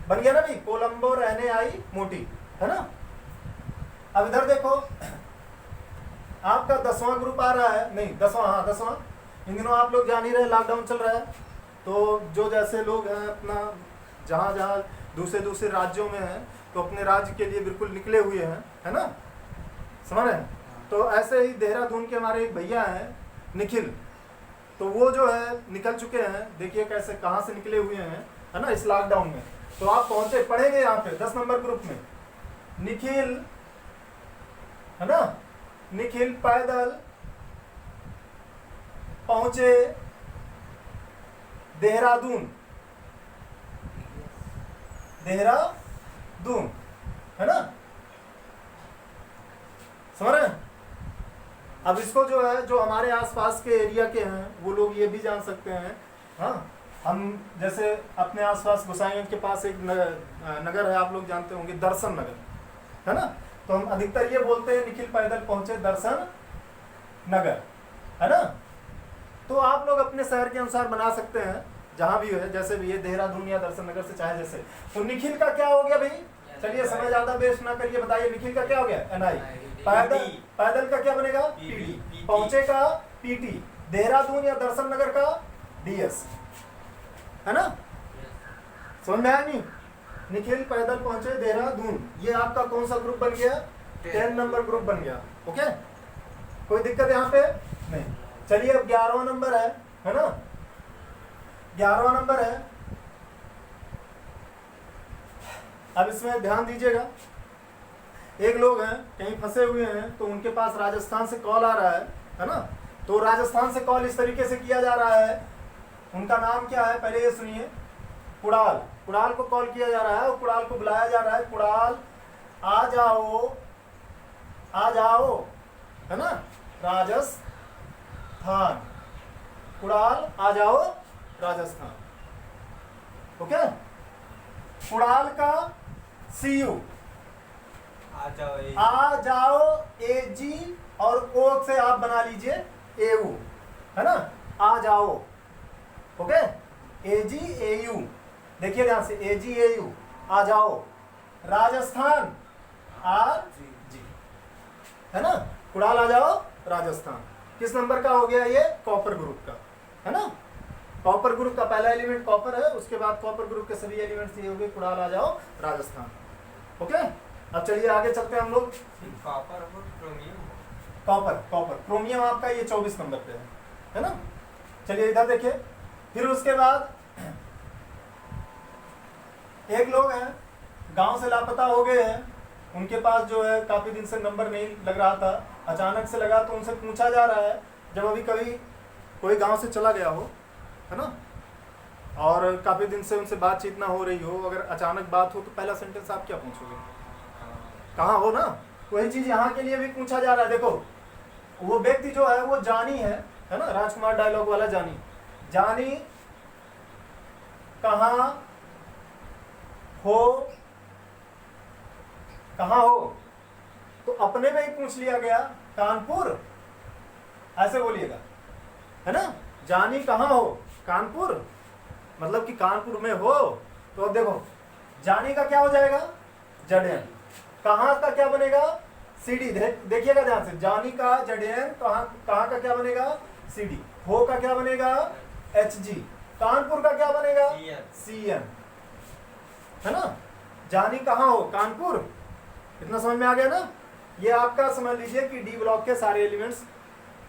बन गया ना भी, कोलंबो रहने आई मोटी है ना। अब इधर देखो, आपका 10वां ग्रुप आ रहा है, नहीं 10वां, हाँ 10वां। इन दिनों आप लोग जान ही रहे लॉकडाउन चल रहा है, तो जो जैसे लोग हैं अपना जहाँ जहाँ दूसरे राज्यों में हैं तो अपने राज्य के लिए बिल्कुल निकले हुए हैं, है ना, समझ रहे हैं। तो ऐसे ही देहरादून के हमारे एक भैया हैं निखिल, तो वो जो है निकल चुके हैं। देखिए कैसे कहाँ से निकले हुए हैं, है ना, इस लॉकडाउन में। तो आप पहुंचे, पढ़ेंगे यहाँ पे 10 नंबर ग्रुप में। निखिल है ना, निखिल पैदल पहुंचे देहरादून, देहरादून है ना, समझ रहे हैं। अब इसको जो है, जो हमारे आसपास के एरिया के हैं वो लोग ये भी जान सकते हैं। हाँ, हम जैसे अपने आसपास गोसाईगंज के पास एक नगर है, आप लोग जानते होंगे, दर्शन नगर है ना। तो हम अधिकतर ये बोलते हैं निखिल पैदल पहुंचे दर्शन नगर, है ना। तो आप लोग अपने शहर के अनुसार बना सकते हैं, जहां भी है, जैसे भी है, देहरादून या दर्शन नगर से चाहे जैसे। तो निखिल का क्या हो गया भाई? चलिए समय ज्यादा वेस्ट ना करिए, बताइए निखिल का क्या हो गया? एनआई। पैदल का क्या बनेगा? पीडी। पहुंचे का पीटी। देहरादून या दर्शन नगर का डीएस, है ना। समझ में आया नहीं? निखिल पैदल पहुंचे देहरादून, ये आपका कौन सा ग्रुप बन गया? 10 नंबर ग्रुप बन गया। ओके, कोई दिक्कत यहाँ पे नहीं। चलिए अब 11वां नंबर है ना, 11वां नंबर है। अब इसमें ध्यान दीजिएगा, एक लोग हैं कहीं फंसे हुए हैं, तो उनके पास राजस्थान से कॉल आ रहा है ना। तो राजस्थान से कॉल इस तरीके से किया जा रहा है, उनका नाम क्या है पहले ये सुनिए, कुणाल। कुणाल को कॉल किया जा रहा है और कुणाल को बुलाया जा रहा है, कुणाल आ जाओ, आ जाओ, है ना, राजस्थान। कुणाल आ जाओ राजस्थान। ओके, कुणाल का सीयू, आ जाओ एजी और ओ से आप बना लीजिए एयू, है ना, आ जाओ। ओके, एजी एयू, देखिए ध्यान से, एजी एयू, आ जाओ। राजस्थान आर जी, है ना, कुणाल आ जाओ राजस्थान। किस नंबर का हो गया ये? कॉपर ग्रुप का, है ना। कॉपर ग्रुप का पहला एलिमेंट कॉपर है, उसके बाद कॉपर ग्रुप के सभी एलिमेंट्स ये हो गए, कुणाल आ जाओ राजस्थान। ओके, अब चलिए आगे चलते हैं हम लोग।
कॉपर और क्रोमियम।
कॉपर क्रोमियम आपका ये 24 नंबर पे है ना। चलिए इधर देखिए, फिर उसके बाद एक लोग हैं गांव से लापता हो गए हैं, उनके पास जो है काफी दिन से नंबर नहीं लग रहा था, अचानक से लगा, तो उनसे पूछा जा रहा है, जब अभी कभी कोई गांव से चला गया हो, है ना, और काफी दिन से उनसे बातचीत ना हो रही हो, अगर अचानक बात हो तो पहला सेंटेंस आप क्या पूछोगे? कहाँ हो ना। वही चीज यहाँ के लिए भी पूछा जा रहा है। देखो वो व्यक्ति जो है वो जानी है ना, राजकुमार डायलॉग वाला जानी। जानी कहाँ हो, कहाँ हो, तो अपने में ही पूछ लिया गया, कानपुर, ऐसे बोलिएगा, है ना। जानी कहाँ हो, कानपुर, मतलब कि कानपुर में हो। तो अब देखो जानी का क्या हो जाएगा? जडेन। कहाँ का क्या बनेगा? सीडी। देखिएगा ध्यान से, जानी का जडेन, कहाँ का क्या बनेगा? सीडी। हो का क्या बनेगा? एचजी। कानपुर का क्या बनेगा? सीएन, है ना। जानी कहाँ हो, कानपुर। इतना समझ में आ गया ना। ये आपका समझ लीजिए कि डी ब्लॉक के सारे एलिमेंट्स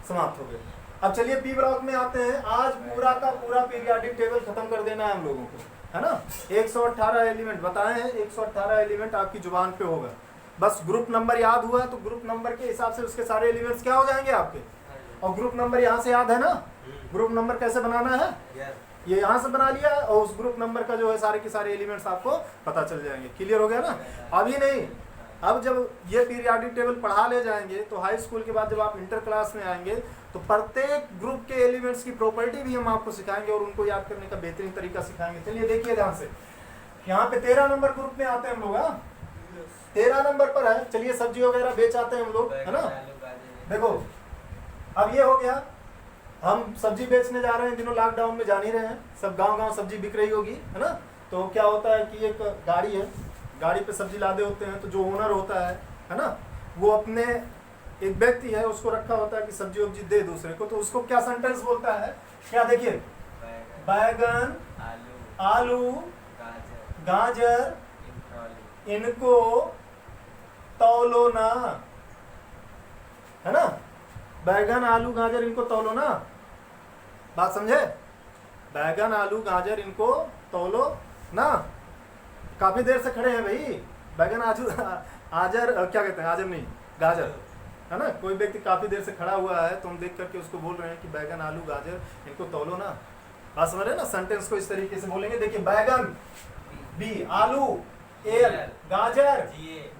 समाप्त हो गए। अब चलिए पी ब्लॉक में आते हैं। आज पूरा का पूरा पीरियाडिक टेबल खत्म कर देना है हम लोगों को। है ना। 118 एलिमेंट बताए हैं, 118 एलिमेंट आपकी जुबान पे होगा। बस ग्रुप नंबर याद हुआ तो ग्रुप नंबर के हिसाब से उसके सारे एलिमेंट्स क्या हो जाएंगे आपके। और ग्रुप नंबर यहाँ से याद है ना, ग्रुप नंबर कैसे बनाना है, ये यहाँ से बना लिया और उस ग्रुप नंबर का जो है सारे के सारे एलिमेंट्स आपको पता चल जाएंगे। क्लियर हो गया ना। अभी नहीं, अब जब ये पीरियोडिक टेबल पढ़ा ले जाएंगे तो हाई स्कूल के बाद जब आप इंटर क्लास में आएंगे तो प्रत्येक ग्रुप के एलिमेंट्स की प्रॉपर्टी भी हम आपको सिखाएंगे और उनको याद करने का बेहतरीन तरीका सिखाएंगे। चलिए देखिए ध्यान से, यहाँ पे 13 नंबर ग्रुप में आते हैं हम लोग। 13 नंबर पर है, चलिए सब्जी वगैरह बेच आते हैं हम लोग, है ना। देखो अब ये हो गया, हम सब्जी बेचने जा रहे हैं, दिनों लॉकडाउन में जान ही रहे हैं, सब गांव-गांव सब्जी बिक रही होगी, है ना। तो क्या होता है कि एक गाड़ी है, गाड़ी पे सब्जी लादे होते हैं, तो जो ओनर होता है ना, वो अपने एक व्यक्ति है उसको रखा होता है कि सब्जी वब्जी दे दूसरे को, तो उसको क्या सेंटेंस बोलता है, क्या देखिए, बैगन, आलू, गाजर इनको तौलो ना, है ना। बैगन आलू गाजर इनको तौलो ना, बात समझे। बैगन आलू गाजर इनको तौलो ना। काफी देर से खड़े हैं भाई, बैगन आजर क्या कहते हैं, आजर नहीं गाजर, है ना। कोई व्यक्ति काफी देर से खड़ा हुआ है तो हम देख करके उसको बोल रहे हैं कि बैगन आलू गाजर इनको तौलो ना। बात समझ रहे हैं ना। सेंटेंस को इस तरीके से बोलेंगे। देखिए बैगन बी, आलू एल, गाजर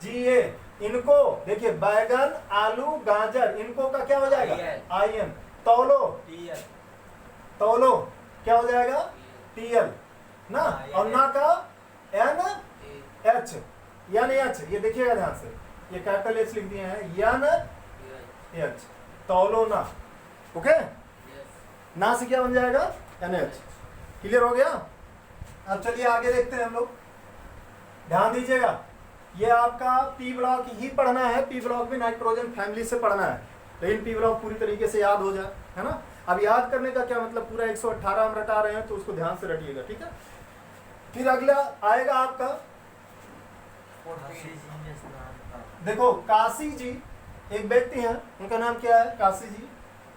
जी ए, इनको देखिए बैगन आलू गाजर इनको का क्या हो जाएगा, आई एन। तौलो, तौलो क्या हो जाएगा, टी एल ना। और ना का एन एच, एन एच, ये देखिएगा ध्यान से, ये कैपिटल एच लिख दिए हैं, एन एच, तौलो ना। ओके, ना से क्या बन जाएगा, एन एच। क्लियर हो गया। अब चलिए आगे देखते हैं हम लोग, ध्यान दीजिएगा। ये आपका पी ब्लॉक ही पढ़ना है, पी ब्लॉक में नाइट्रोजन फैमिली से पढ़ना है, लेकिन पी ब्लॉक पूरी तरीके से याद हो जाए, है ना। अब याद करने का क्या मतलब, पूरा 118 हम रटा रहे हैं तो उसको ध्यान से रटिएगा, ठीक है। फिर अगला आएगा आपका, देखो काशी जी एक व्यक्ति हैं, उनका नाम क्या है, काशी जी,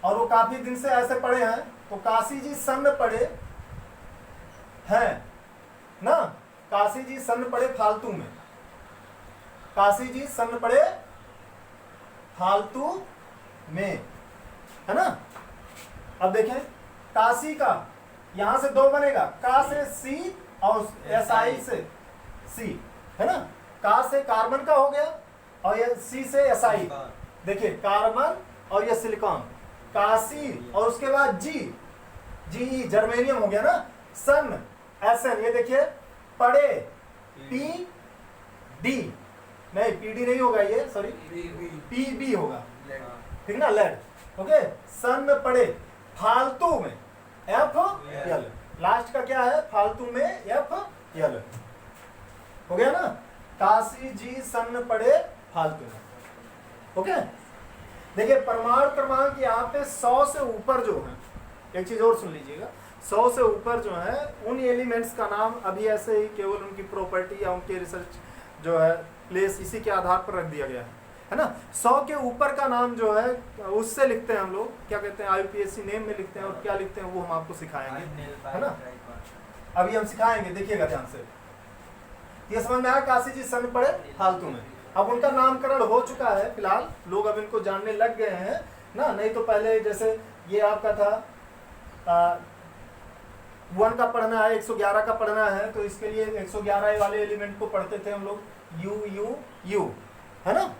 और वो काफी दिन से ऐसे पढ़े हैं, तो काशी जी सन्न पढ़े हैं ना। काशी जी सन्न पड़े फालतू में, काशी जी सन्न पड़े फालतू में, है ना। अब देखें काशी का यहां से दो बनेगा, का से सी और एस आई से सी, है ना। का से कार्बन का हो गया और ये सी से एस आई, देखिए कार्बन और ये सिलिकॉन, काशी, और उसके बाद जी, जी जर्मेनियम हो गया ना। सन एस एन, ये देखिए पड़े पी डी, नहीं पी डी नहीं होगा ये, सॉरी पी बी होगा, ठीक ना, लेड। ओके, सन में पड़े फालतू में एफ एल, लास्ट का क्या है, फालतू में एफ एल, हो गया ना। काशी जी सन पड़े फालतू में। ओके, देखिए परमाणु क्रमांक यहाँ पे 100 से ऊपर जो है, एक चीज और सुन लीजिएगा, 100 से ऊपर जो है उन एलिमेंट्स का नाम अभी ऐसे ही केवल उनकी प्रॉपर्टी या उनके रिसर्च जो है प्लेस इसी के आधार पर रख दिया गया है ना। 100 के ऊपर का नाम जो है उससे लिखते हैं हम लोग, क्या कहते हैं, IUPAC नेम में लिखते हैं, और क्या लिखते हैं वो हम आपको सिखाएंगे, है ना। अभी हम सिखाएंगे, देखिएगा ध्यान से। ये समझ में आया, काशी जी सन पड़े फालतू में। अब उनका नामकरण हो चुका है फिलहाल, लोग अब इनको जानने लग गए हैं ना, नहीं तो पहले जैसे ये आपका था 1 का पढ़ना है, 111 का पढ़ना है, तो इसके लिए 111 वाले एलिमेंट को पढ़ते थे हम लोग, यू यू यू, है ना।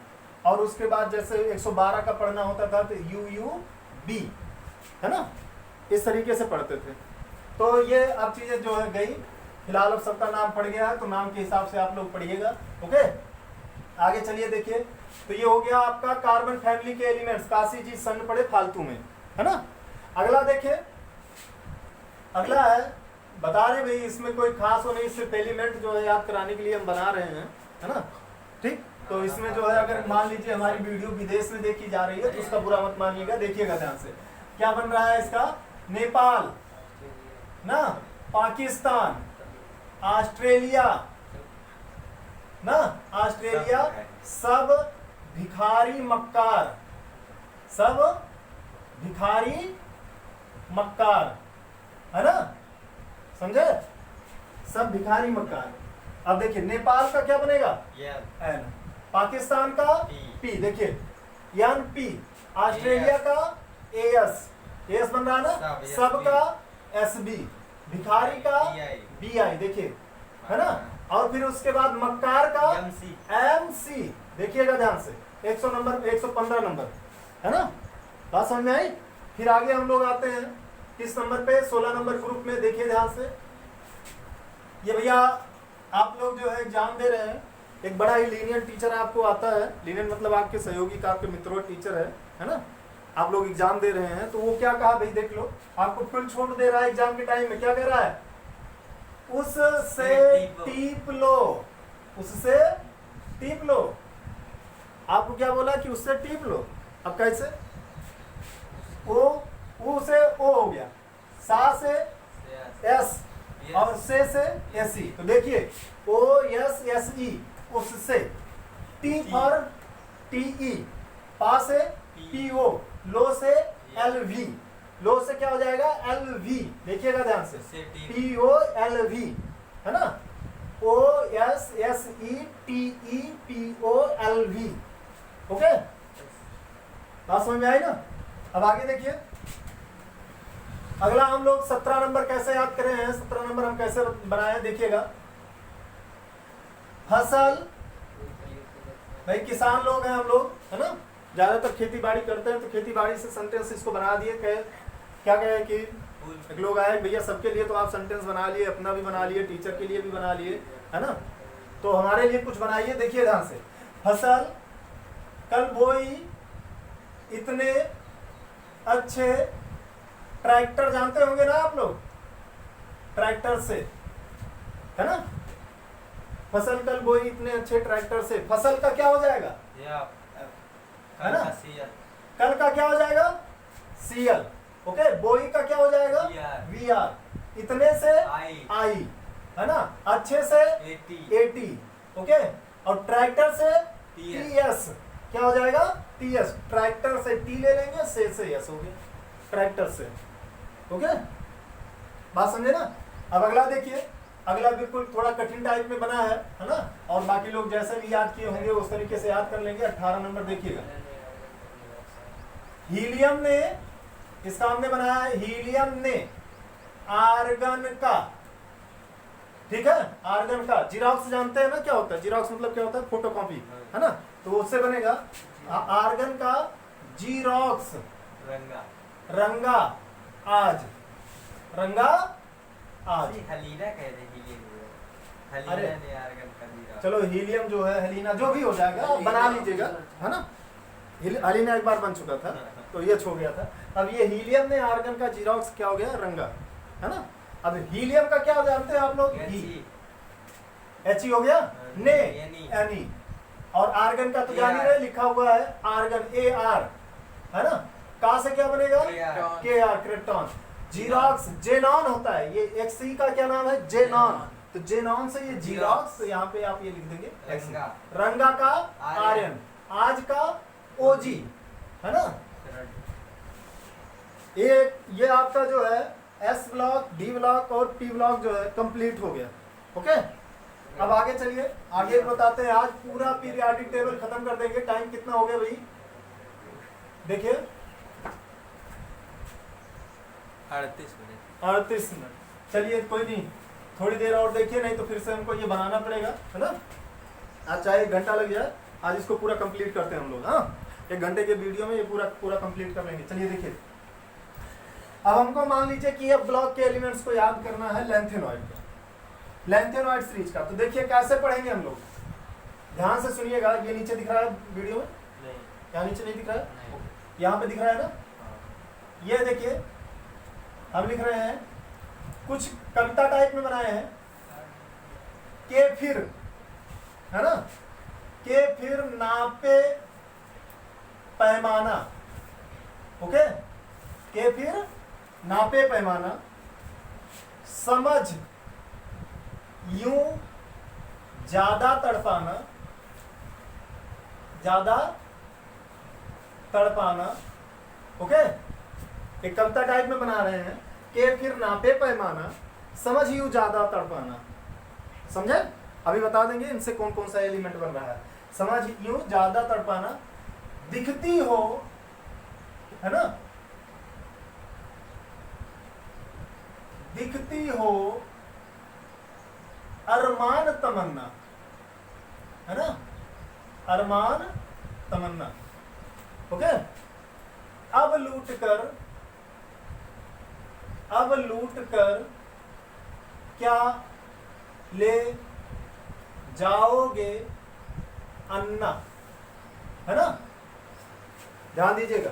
और उसके बाद जैसे 112 का पढ़ना होता था तो यू यू बी, है ना, इस तरीके से पढ़ते थे। तो ये अब चीजें जो है गई, फिलहाल अब सबका नाम पड़ गया है, तो नाम के हिसाब से आप लोग पढ़िएगा। ओके, आगे चलिए देखिए, तो ये हो गया आपका कार्बन फैमिली के एलिमेंट्स, काशी जी सन पड़े फालतू में, है ना। अगला देखिए, अगला है, बता रहे भाई इसमें कोई खास हो नहीं, सिर्फ एलिमेंट जो है याद कराने के लिए हम बना रहे हैं, है ना, ठीक। तो इसमें जो है अगर मान लीजिए हमारी वीडियो विदेश में देखी जा रही है तो उसका बुरा मत मानिएगा, देखिएगा ध्यान से। क्या बन रहा है इसका, नेपाल ना, पाकिस्तान, ऑस्ट्रेलिया ना, ऑस्ट्रेलिया, सब भिखारी मक्कार, सब भिखारी मक्कार, है ना, समझे, सब भिखारी मक्कार। अब देखिए नेपाल का क्या बनेगा
Yes.
एन, पाकिस्तान का
P.
पी, देखिए एन पी, ऑस्ट्रेलिया का एएस, एएस बन रहा है ना,
सब, yes,
सब
B.
का एसबी, भिखारी का
BI.
बीआई, देखिए है ना। और फिर उसके बाद मक्कार का
MC.
एमसी, देखिएगा ध्यान से, 100 नंबर 115 नंबर है ना, बात समझ में आई। फिर आगे हम लोग आते हैं किस नंबर पे, 16 नंबर ग्रुप में, देखिए ध्यान से। ये भैया आप लोग जो है एग्जाम दे रहे हैं, एक बड़ा ही लीनियंट टीचर आपको आता है, लीनियंट मतलब आपके सहयोगी का, आपके मित्रों टीचर है ना। आप लोग एग्जाम दे रहे हैं तो वो क्या कहा भाई, देख लो, आपको फुल छूट दे रहा है एग्जाम के टाइम में, क्या कह रहा है, उससे टीप लो, उससे टीप लो। आपको क्या बोला कि उससे टीप लो। अब कैसे, ओ से ओ हो गया, सा से
Yes.
S
Yes.
और से एस ई, तो देखिए ओ एस एस ई, उससे, टी और टी ई, पा से पी ओ, लो से एल वी, लो से क्या हो जाएगा एल वी, देखिएगा ध्यान से,
उससे T.
P O L V है ना, O S S E T E P O L V, okay, बात समझ में आई ना। अब आगे देखिए, अगला हम लोग 17 नंबर कैसे याद करे हैं, 17 नंबर हम कैसे बनाए हैं, देखिएगा। फसल, भाई किसान लोग हैं हम लोग, है ना, ज्यादातर खेती बाड़ी करते हैं, तो खेती बाड़ी से सेंटेंस इसको बना दिए। क्या कहे कि एक लोग आए भैया सबके लिए तो आप सेंटेंस बना लिए, अपना भी बना लिए, टीचर के लिए भी बना लिए, है ना, तो हमारे लिए कुछ बनाइए। देखिए ध्यान से, फसल कल बोई, इतने अच्छे ट्रैक्टर, जानते होंगे ना आप लोग, ट्रैक्टर से, है ना, फसल कल बोई इतने अच्छे ट्रैक्टर से, फसल का क्या हो जाएगा
Yeah.
है ना?
CL.
कल का क्या हो जाएगा सीएल, ओके, बोई का क्या हो जाएगा
VR.
वी आर, इतने से
I.
आई, है ना, अच्छे से
80.
एटी, ओके, और ट्रैक्टर से
TS.
टीएस, क्या हो जाएगा टीएस, ट्रैक्टर से टी ले लेंगे, से एस हो गया, ट्रैक्टर से, ओके, बात समझे ना। अब अगला देखिए, अगला बिल्कुल थोड़ा कठिन टाइप में बना है ना, और बाकी लोग जैसे भी याद किए होंगे उस तरीके से याद कर लेंगे। 18 नंबर देखिएगा, हीलियम ने, इसका हमने बनाया है, हीलियम ने आर्गन का, ठीक है, आर्गन का, जीरोक्स जानते हैं ना क्या होता है, जीरोक्स मतलब क्या होता है, फोटोकॉपी, है ना, तो उससे बनेगा आर्गन का जीरोक्स,
रंगा.
रंगा आज, रंगा आज,
हलीना कह दे, हीलियम.
अरे,
हलीना ने आर्गन का दिया.
चलो हीलियम जो है, हेलिना जो भी हो जाएगा, आप बना लीजिएगा, है ना, हेलिना एक बार बन चुका था तो ये छो गया था। अब ये हीलियम ने आर्गन का जीरोक्स क्या हो गया, रंगा, है ना। अब हीलियम का क्या जानते हैं आप लोग, एच हो गया, ने एनी, और आर्गन का तो जान ही रहे, लिखा हुआ है आर्गन, ए आर, है ना, का से क्या बनेगा के आर, क्रिप्टॉन। जीरोक्स जेनॉन होता है, ये एक्सी का क्या नाम है, जेनॉन, तो जेनॉन से ये जीरोक्स, तो यहाँ पे आप ये लिख देंगे
रंगा.
रंगा का आर्यन, आज का ओजी, है ना। ये आपका जो है एस ब्लॉक, डी ब्लॉक और पी ब्लॉक जो है कंप्लीट हो गया, ओके। अब आगे चलिए, आगे बताते हैं, आज पूरा पीरियाडिक टेबल खत्म कर देंगे। टाइम कितना हो गया भाई, देखिए
38 मिनट.
38 मिनट, चलिए कोई नहीं, थोड़ी देर और देखिए, नहीं तो फिर से हमको ये बनाना पड़ेगा, है ना। आज चाहे 1 घंटा लग जाए, आज इसको पूरा कंप्लीट करते हैं हम लोग, हाँ, 1 घंटे के वीडियो में ये पूरा कंप्लीट कर लेंगे। चलिए देखिए, अब हमको मान लीजिए कि अब ब्लॉक के एलिमेंट्स को याद करना है लैंथेनॉइड का, लैंथेनॉइड सीरीज का। तो देखिए कैसे पढ़ेंगे हम लोग, ध्यान से सुनिएगा। ये नीचे दिख रहा है वीडियो में,
नहीं.
यहाँ नीचे नहीं दिख रहा है,
नहीं.
यहाँ पे दिख रहा है ना,
हाँ.
ये देखिए हम लिख रहे हैं, कुछ कविता टाइप में बनाए हैं, के फिर, है ना, के फिर नापे पैमाना, ओके, के फिर नापे पैमाना, समझ यूं ज्यादा तड़पाना, ज्यादा तड़पाना, ओके, एक कविता टाइप में बना रहे हैं, के फिर नापे पैमाना, समझ यूं ज्यादा तड़पाना, समझे? अभी बता देंगे इनसे कौन कौन सा एलिमेंट बन रहा है। समझ यूं ज्यादा तड़पाना, दिखती हो, है ना, दिखती हो अरमान तमन्ना, है ना, अरमान तमन्ना। ओके, अब लूट कर क्या ले जाओगे अन्ना, है ना। ध्यान दीजिएगा,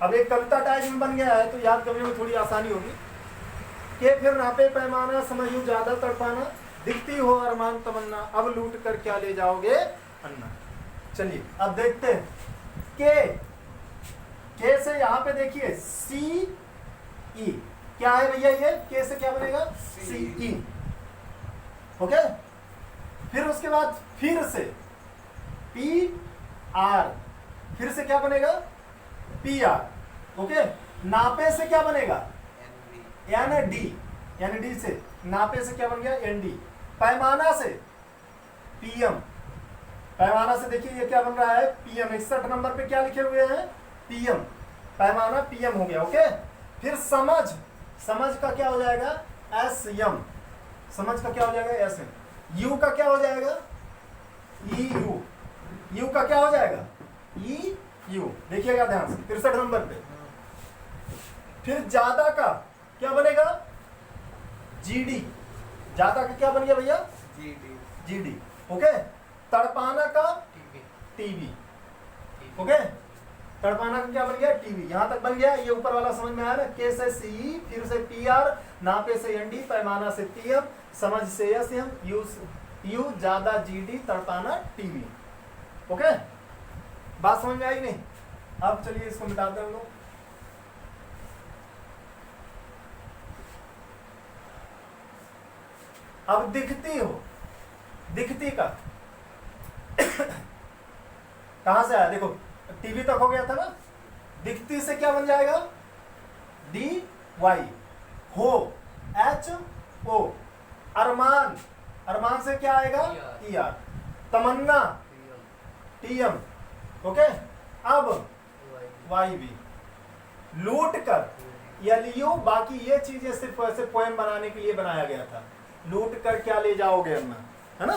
अब एक कविता टाइप में बन गया है तो याद करने में थोड़ी आसानी होगी। के फिर नापे पैमाना, समझूं ज्यादा तड़पाना, दिखती हो अरमान तमन्ना, अब लूट कर क्या ले जाओगे अन्ना। चलिए अब देखते हैं के से यहां पे देखिए सी ई, क्या है भैया ये, के से क्या बनेगा सी ई। ओके, फिर उसके बाद फिर से पी आर, फिर से क्या बनेगा पी आर। ओके, नापे से क्या बनेगा एन डी, एन डी से नापे से क्या बन गया एन डी। पैमाना से पीएम, पैमाना से देखिए ये क्या बन रहा है पीएम, 61 नंबर पे क्या लिखे हुए हैं पीएम, पैमाना पीएम हो गया। ओके, फिर समझ, समझ का क्या हो जाएगा एस एम, समझ का क्या हो जाएगा एस एम। यू का क्या हो जाएगा ई यू, यू का क्या हो जाएगा ई यू, देखिएगा ध्यान से 63 नंबर पे। फिर ज्यादा का क्या बनेगा जीडी, ज्यादा का क्या बन गया भैया जीडी। ओके, तड़पाना का टीवी, ओके, तड़पाना का क्या बन गया टीवी, यहां तक बन गया। ये ऊपर वाला समझ में आया ना, के से सी, फिर से पी आर, नापे से एन डी, पैमाना से पीएम, समझ से एस एम, यू ज्यादा जीडी, तड़पाना टीवी। ओके, बात समझ में आई नहीं? अब चलिए इसको मिटाते हैं हम लोग। अब दिखती हो, दिखती का कहां से आया देखो, टीवी तक हो गया था ना, दिखती से क्या बन जाएगा डी वाई, हो एच ओ, अरमान, अरमान से क्या आएगा ई आर, तमन्ना टी एम। ओके, अब वाई बी, लूट कर एल यू, बाकी ये चीजें सिर्फ ऐसे पोएम बनाने के लिए बनाया गया था। लूट कर क्या ले जाओगे अन्ना, है ना,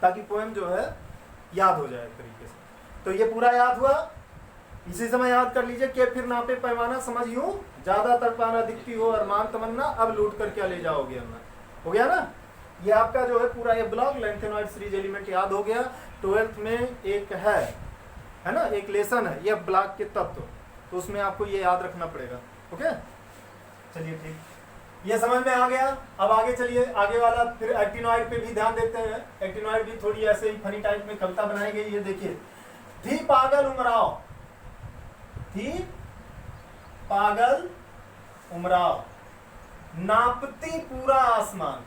ताकि पोएम जो है याद हो जाए एक तरीके से। तो ये पूरा याद हुआ, इसी समय याद कर लीजिए के फिर नापे पैमाना, समझ यूं ज्यादा तड़पाना, दिखती हो अरमान तमन्ना, अब लूट कर क्या ले जाओगे अन्ना। हो गया ना, ये आपका जो है पूरा ये ब्लॉक लेंथेनॉइड सीरीज एलिमेंट याद हो गया। 12th में एक है ना, एक लेसन है ये ब्लॉक के तत्व, तो उसमें आपको ये याद रखना पड़ेगा। ओके, चलिए ठीक, ये समझ में आ गया। अब आगे चलिए, आगे वाला फिर एक्टिनॉइड पे भी ध्यान देते हैं। एक्टिनॉइड भी थोड़ी ऐसे ही फनी टाइप में कविता बनाई गई है। देखिए, थी पागल उमराव, थी पागल उमराव, नापती पूरा आसमान,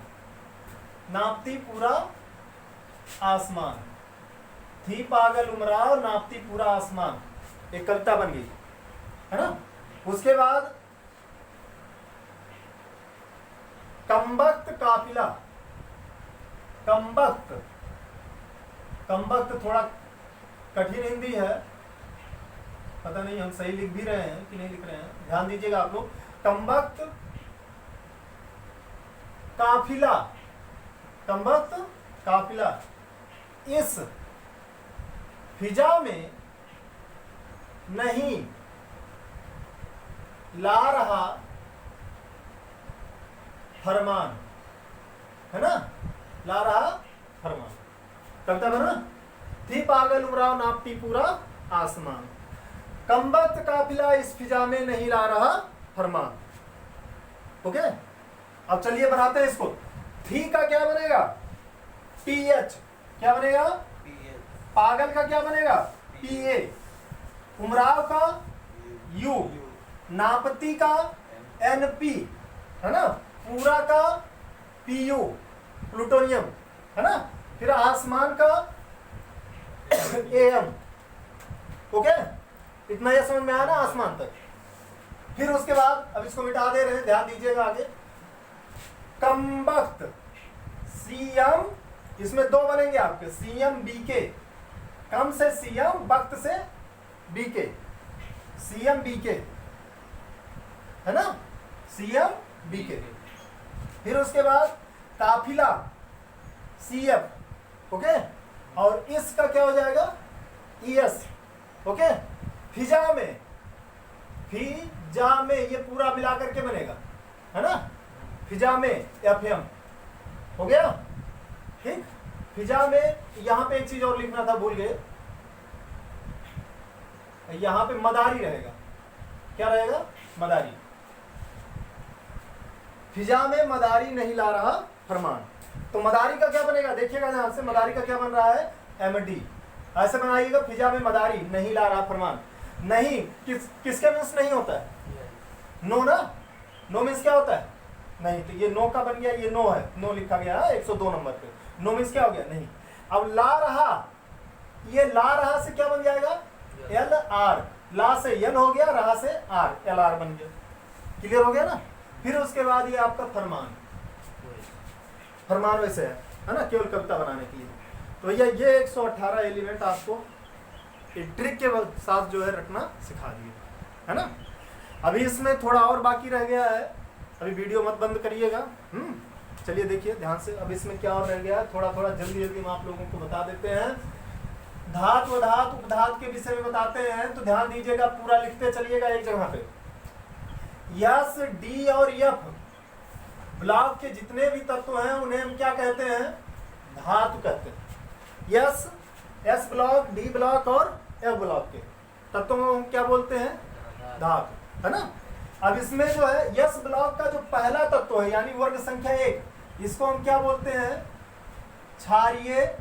नापती पूरा आसमान, थी पागल उमराव, नापती पूरा आसमान, एक कविता बन गई, है ना। उसके बाद कमबख्त काफिला, कमबख्त, कमबख्त थोड़ा कठिन हिंदी है, पता नहीं हम सही लिख भी रहे हैं कि नहीं लिख रहे हैं, ध्यान दीजिएगा आप लोग। कमबख्त काफिला, कमबख्त काफिला, इस फिजा में नहीं ला रहा फरमान, है ना, ला रहा फरमान, कविता बना। थी पागल उमराव, नापती पूरा आसमान, कमबख्त काफिला इस फिजा में नहीं ला रहा फरमान। ओके, अब चलिए बनाते हैं इसको। थी का क्या बनेगा पी एच, क्या बनेगा पागल का क्या बनेगा पी ए, उमराव का यू, नापती का एन पी, है ना, पूरा का पी यू, प्लूटोनियम, है ना, फिर आसमान का ए एम। ओके, इतना ये समझ में आया ना आसमान तक। फिर उसके बाद अब इसको मिटा दे रहे हैं, ध्यान दीजिएगा आगे। कमबख्त CM, इसमें दो बनेंगे आपके, CM BK, कम से CM, वक्त से BK, CM BK, है ना, CM BK। फिर उसके बाद काफिला CF, ओके, और इसका क्या हो जाएगा, ES, ओके। फिजा में ये पूरा मिलाकर के बनेगा, है ना, फिजा में FM, हो गया, ठीक। फिजा में यहां पे एक चीज और लिखना था, भूल गए, यहां पे मदारी रहेगा, क्या रहेगा, मदारी। फिजा में मदारी नहीं ला रहा फरमान, तो मदारी का क्या बनेगा, देखिएगा ध्यान से, मदारी का क्या बन रहा है, MD, ऐसे बनाइएगा, फिजा में मदारी नहीं ला रहा फरमान। नहीं किसके मीन्स नहीं होता है, नो ना, नो मीन्स क्या होता है, नहीं, तो ये नो का बन गया, ये नो है, नो लिखा गया है 102 नंबर पे, नो मीन्स क्या हो गया, नहीं। अब ला रहा, ये ला रहा से क्या बन जाएगा, LR, ला से L हो गया, रहा से R, LR बन गया, क्लियर हो गया ना। फिर उसके बाद ये आपका फरमान, फरमान वैसे है ना, केवल कविता बनाने के लिए। तो ये 118 एलिमेंट आपको ट्रिक के साथ जो है रखना सिखा दिए, है ना। अभी इसमें थोड़ा और बाकी रह गया है, अभी वीडियो मत बंद करिएगा, चलिए देखिए ध्यान से। अब इसमें क्या और रह गया है, थोड़ा थोड़ा जल्दी जल्दी हम आप लोगों को बता देते हैं। धात व धात उपधात के विषय में बताते हैं, तो ध्यान दीजिएगा, पूरा लिखते चलिएगा एक जगह पे। यस, डी और एफ ब्लॉक के जितने भी तत्व हैं उन्हें हम क्या कहते हैं, धातु कहते हैं। Yes, S block, D block और एफ ब्लॉक के तत्वों को हम क्या बोलते हैं, धातु, है ना। अब इसमें जो है यस ब्लॉक का जो पहला तत्व है, यानी वर्ग संख्या 1, इसको हम क्या बोलते हैं, क्षारीय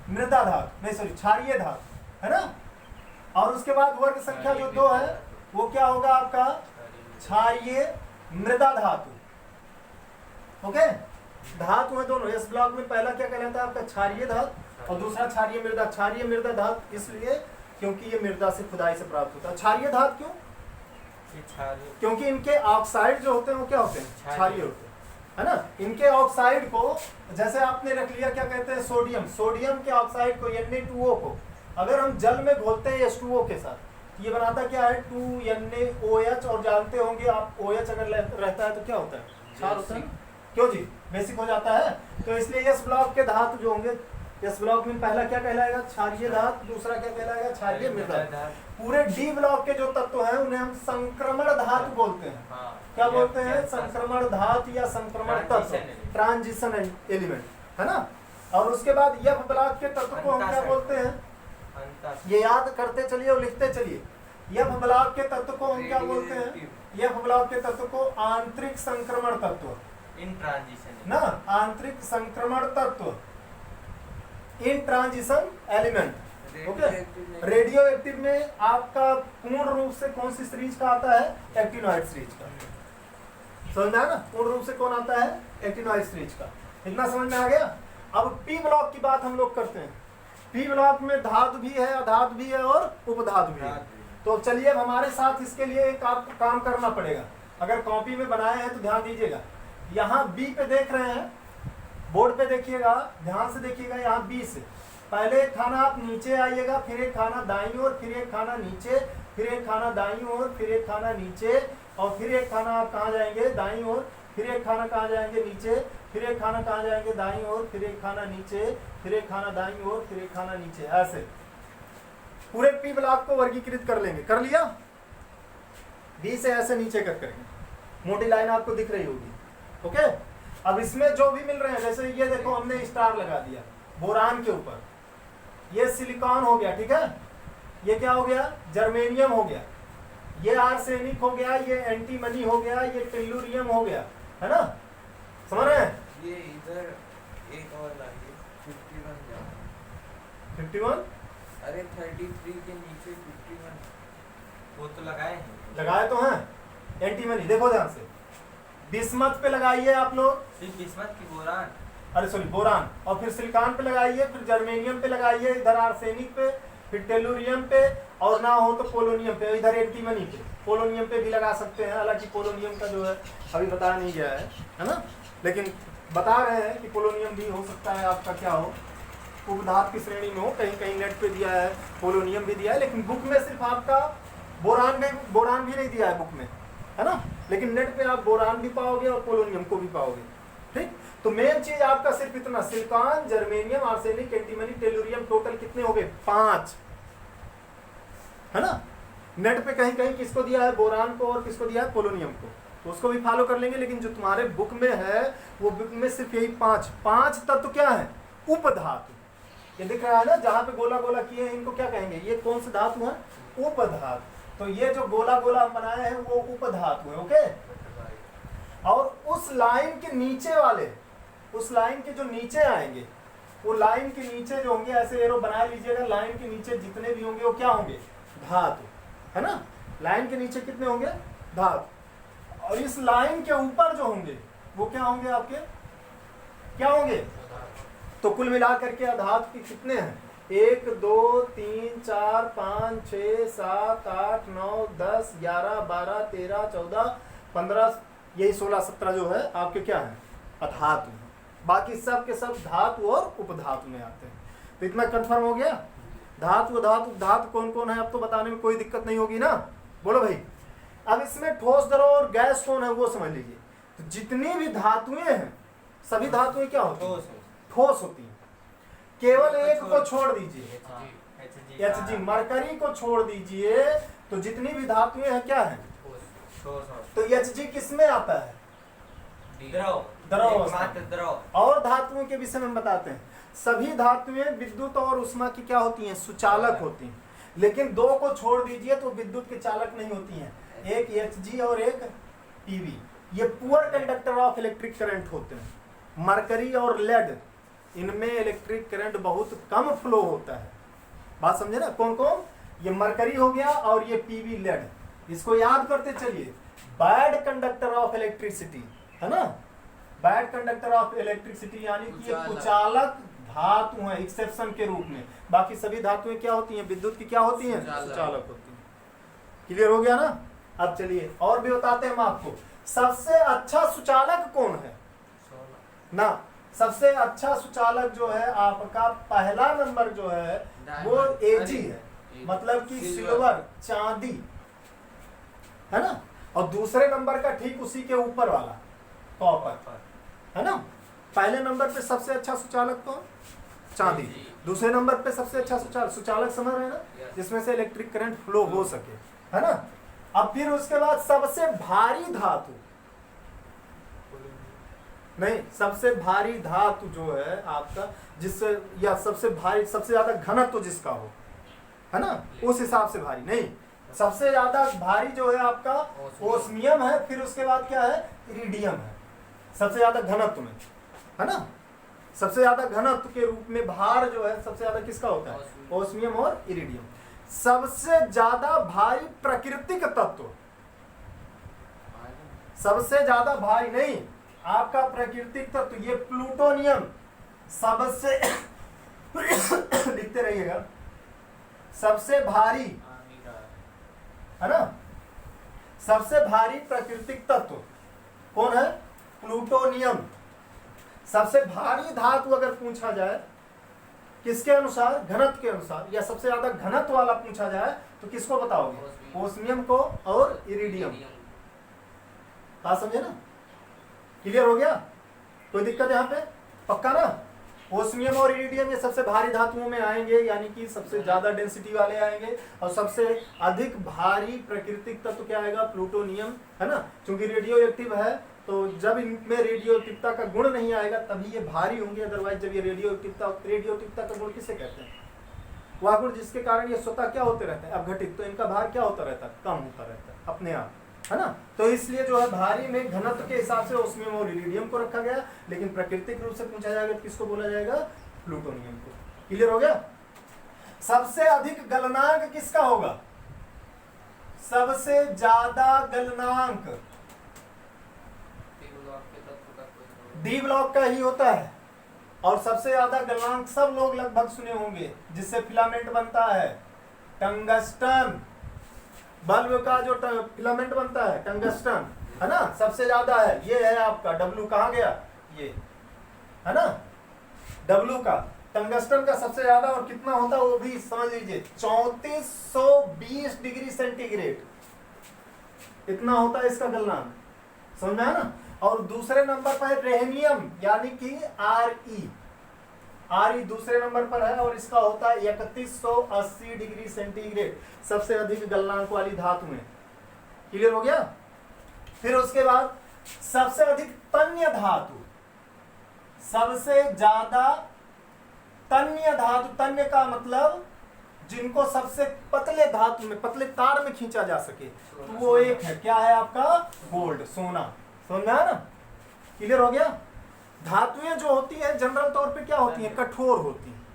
मृदा धातु, नहीं सॉरी, क्षारीय धातु, है ना। और उसके बाद वर्ग संख्या जो 2 है वो क्या होगा आपका, क्षारीय मृदा धातु, ओके। धातु है दोनों, इस ब्लॉक में पहला क्या कहलाता है आपका, क्षारीय धातु, और दूसरा क्षारीय मृदा। क्षारीय मृदा धातु इसलिए क्योंकि ये मृदा से खुदाई से प्राप्त होता है। क्षारीय धातु क्यों, क्योंकि इनके ऑक्साइड जो होते हैं वो क्या होते हैं, क्षारीय होते हैं, है ना। इनके ऑक्साइड को, जैसे आपने रख लिया, क्या कहते हैं, सोडियम, सोडियम के ऑक्साइड को, Na2O को, अगर हम जल में घोलते हैं H2O के साथ, ये बनाता क्या है, 2NaOH, और जानते होंगे आप, OH अगर रहता है तो क्या होता है, क्षार होता है, क्यों जी, बेसिक हो जाता है। तो इसलिए इस ब्लॉक के धातु जो होंगे, इस ब्लॉक में पहला क्या कहलाएगा, क्षारीय धातु, दूसरा क्या कहलाएगा, क्षारीय मृदा। पूरे डी ब्लॉक के जो तत्व हैं उन्हें हम संक्रमण धातु बोलते हैं, क्या बोलते हैं, संक्रमण धातु या संक्रमण तत्व, ट्रांजिशन एलिमेंट, है ना। और उसके बाद एफ ब्लॉक के तत्व को हम क्या बोलते हैं, ये याद करते चलिए और लिखते चलिए। एफ ब्लॉक के तत्व को हम क्या बोलते हैं, एफ ब्लॉक के तत्व को आंतरिक संक्रमण तत्व,
इन ट्रांजिशन
ना, आंतरिक संक्रमण तत्व, इन transition element, okay. Radio active में आपका पूर्ण रूप से कौन सी सीरीज का आता है, एक्टिनोइड सीरीज का, समझ में आया ना, पूर्ण रूप से कौन आता है, एक्टिनोइड सीरीज का, इतना समझ में आ गया। अब पी ब्लॉक की बात हम लोग करते हैं। पी ब्लॉक में धातु भी है, अधातु भी है और उपधातु भी है। तो चलिए अब हमारे साथ इसके लिए एक आपको काम करना पड़ेगा, अगर कॉपी में बनाए हैं तो ध्यान दीजिएगा। यहाँ बी पे देख रहे हैं, बोर्ड पे देखिएगा, ध्यान से देखिएगा, यहाँ बी से पहले एक खाना आप नीचे आइएगा, फिर एक खाना दाईं ओर, फिर एक खाना नीचे, फिर एक खाना दाईं ओर, फिर एक खाना नीचे, और फिर एक खाना आप कहाँ जाएंगे, दाईं ओर, फिर एक खाना कहाँ जाएंगे, नीचे, फिर एक खाना कहाँ जाएंगे, दाईं ओर, फिर एक खाना नीचे, फिर एक खाना दाईं ओर, फिर एक खाना नीचे, ऐसे पूरे पी ब्लॉक को वर्गीकृत कर लेंगे। कर लिया, बी से ऐसे नीचे कर करेंगे, मोटी लाइन आपको दिख रही होगी, ओके। अब इसमें जो भी मिल रहे हैं, जैसे ये देखो हमने स्टार लगा दिया बोरान के ऊपर, ये सिलिकॉन हो गया, ठीक है, ये क्या हो गया, जर्मेनियम हो गया, ये आर्सेनिक हो गया, ये एंटीमनी हो गया, ये टेल्लुरियम हो गया, है ना, समझ रहे हैं।
ये इधर एक और लाइए, 51 जाओ,
51,
अरे 33 के नीचे 51, वो तो लगाए हैं,
लगाए तो हैं, एंटीमनी देखो ध्यान से, बिस्मथ पे लगाइए आप लोग,
सिर्फ बिस्मथ की बोरान,
अरे सॉरी बोरान, और फिर सिलिकॉन पे लगाइए, फिर जर्मेनियम पे लगाइए, इधर आर्सेनिक पे, फिर टेल्लुरियम पे, और ना हो तो पोलोनियम पे, इधर एंटीमनी पे, पोलोनियम पे भी लगा सकते हैं, हालांकि पोलोनियम का जो है अभी बताया नहीं गया है ना, लेकिन बता रहे हैं कि पोलोनियम भी हो सकता है आपका क्या हो, उपधातु की श्रेणी में हो। कहीं कहीं नेट पे दिया है पोलोनियम भी दिया है, लेकिन बुक में सिर्फ आपका बोरान भी नहीं दिया है बुक में, है ना। लेकिन नेट पे आप बोरान भी पाओगे और पोलोनियम को भी पाओगे। ठीक, तो मेन चीज आपका सिर्फ इतना, silicon, germanium, arsenic, antimony, tellurium, total कितने हो गए 5, है ना। नेट पे कहीं कहीं किसको दिया है, बोरान को, और किसको दिया है, पोलोनियम को, तो उसको भी फॉलो कर लेंगे। लेकिन जो तुम्हारे बुक में है वो बुक में सिर्फ यही 5 तत्व क्या है, उपधातु। ये दिख रहा है ना, जहां पे गोला गोला किए हैं इनको क्या कहेंगे, ये कौन से धातु है, उपधातु। तो ये जो गोला गोला हम बनाए हैं वो उपधातु है, ओके। और उस लाइन के नीचे वाले, उस लाइन के जो नीचे आएंगे, वो लाइन के नीचे जो होंगे, ऐसे एरो बना लीजिएगा, लाइन के नीचे जितने भी होंगे वो क्या होंगे, धातु, है ना। लाइन के नीचे कितने होंगे, धातु। और इस लाइन के ऊपर जो होंगे वो क्या होंगे, आपके क्या होंगे, तो कुल मिलाकर के धातु की कितने हैं, 1 2 3 4 5 6 7 8 9 10 11 12 13 14 15, यही 16 17 जो है आपके क्या है, अधातु। बाकी सब के सब धातु और उपधातु में आते हैं। तो इतना कंफर्म हो गया, धातु धातु धातु कौन कौन है, अब तो बताने में कोई दिक्कत नहीं होगी ना, बोलो भाई। अब इसमें ठोस, द्रव और गैस कौन है वो समझ लीजिए। तो जितनी भी धातुएं हैं सभी धातुएं क्या होती हैं, ठोस होती हैं। केवल एक को छोड़ दीजिए, Hg, मरकरी को छोड़ दीजिए, तो जितनी भी धातुएं हैं क्या है, तो Hg किस में आता है, द्रव। और धातुओं के विषय में बताते हैं, सभी धातुएं विद्युत और उष्मा की क्या होती हैं, सुचालक होती हैं। लेकिन 2 को छोड़ दीजिए तो विद्युत के चालक नहीं होती हैं, एक Hg और एक Pb। ये poor conductor of electric current होते हैं। मरकरी और लेड, इनमें इलेक्ट्रिक करंट बहुत कम फ्लो होता है। बात समझे ना, कौन कौन, ये मरकरी हो गया और ये Pb लेड, इसको याद करते चलिए। बैड कंडक्टर ऑफ इलेक्ट्रिसिटी, है ना, बैड कंडक्टर ऑफ इलेक्ट्रिसिटी, यानी कि ये कुचालक धातु है एक्सेप्शन के रूप में। बाकी सभी धातुएं क्या होती हैं, विद्युत की क्या होती हैं, सुचालक होती हैं। क्लियर हो गया ना। अब चलिए और भी बताते हैं हम आपको, सबसे अच्छा सुचालक कौन है ना। सबसे अच्छा सुचालक जो है आपका पहला नंबर जो है वो Ag है, मतलब कि सिल्वर, चांदी, है ना। और दूसरे नंबर का ठीक उसी के ऊपर वाला कॉपर, है ना। पहले नंबर पे सबसे अच्छा सुचालक कौन, चांदी। दूसरे नंबर पे सबसे अच्छा सुचालक समझ रहे हैं ना, जिसमें से इलेक्ट्रिक करंट फ्लो हो सके, है ना। अब फिर उसके बाद सबसे भारी धातु, नहीं, सबसे भारी धातु जो है आपका, जिससे, या सबसे भारी, सबसे ज्यादा घनत्व जिसका हो, है ना, उस हिसाब से भारी नहीं। सबसे ज्यादा भारी जो है आपका ओस्मियम है, फिर उसके बाद क्या है, इरिडियम है, सबसे ज्यादा घनत्व में, है ना। सबसे ज्यादा घनत्व के रूप में भार जो है सबसे ज्यादा किसका होता है, ओस्मियम और इरिडियम। सबसे ज्यादा भारी प्राकृतिक तत्व, सबसे ज्यादा भारी नहीं, आपका प्राकृतिक तत्व ये प्लूटोनियम सबसे लिखते रहिएगा, सबसे भारी, है ना। सबसे भारी प्राकृतिक तत्व कौन है, प्लूटोनियम। सबसे भारी धातु अगर पूछा जाए किसके अनुसार, घनत्व के अनुसार, या सबसे ज्यादा घनत्व वाला पूछा जाए तो किसको बताओगे, ओस्मियम को और इरिडियम। बात समझे ना, क्लियर हो गया, कोई दिक्कत यहाँ पे, पक्का ना। ओस्मियम और इरिडियम ये सबसे भारी धातुओं में आएंगे, यानी कि सबसे ज्यादा डेंसिटी वाले आएंगे। और सबसे अधिक भारी प्राकृतिक तत्व क्या आएगा, प्लूटोनियम, है ना। क्योंकि रेडियो एक्टिव है, तो जब इनमें रेडियो एक्टिवता का गुण नहीं आएगा तभी ये भारी होंगे। अदरवाइज जब ये रेडियो एक्टिवता का गुण किसे कहते हैं, वह गुण जिसके कारण ये स्वतः क्या होते रहते हैं, अपघटित, तो इनका भार क्या होता रहता है, कम होता रहता है अपने आप, है ना। तो इसलिए जो है भारी में घनत्व के हिसाब से ओस्मियम और इरिडियम को रखा गया, लेकिन प्राकृतिक रूप से पूछा जाएगा तो किसको बोला जाएगा, प्लूटोनियम को। क्लियर हो गया। सबसे अधिक गलनांक किसका होगा, सबसे ज्यादा गलनांक डी ब्लॉक का ही होता है। और सबसे ज्यादा गलनांक सब लोग लगभग सुने होंगे, जिससे फिलामेंट बनता है, टंगस्टन। बल्ब का जो फिलामेंट बनता है टंगस्टन, है ना, सबसे ज्यादा है। ये है आपका डब्ल्यू, कहाँ गया, ये है ना, W का। टंगस्टन का सबसे ज्यादा, और कितना होता है वो भी समझ लीजिए, 3420 डिग्री सेंटीग्रेड, इतना होता है इसका गलनांक, समझ में आया ना। और दूसरे नंबर पर है रेहनियम, यानी कि Re दूसरे नंबर पर है, और इसका होता है 3180 डिग्री सेंटीग्रेड, सबसे अधिक गलनांक वाली धातु में। क्लियर हो गया। फिर उसके बाद सबसे अधिक तन्य धातु, सबसे ज्यादा तन्य धातु, तन्य का मतलब जिनको सबसे पतले धातु में, पतले तार में खींचा जा सके, तो वो एक है, क्या है आपका, गोल्ड, सोना। समझ में आया ना, क्लियर हो गया। धातुएं जो होती हैं जनरल तौर पे क्या होती हैं, कठोर होती हैं।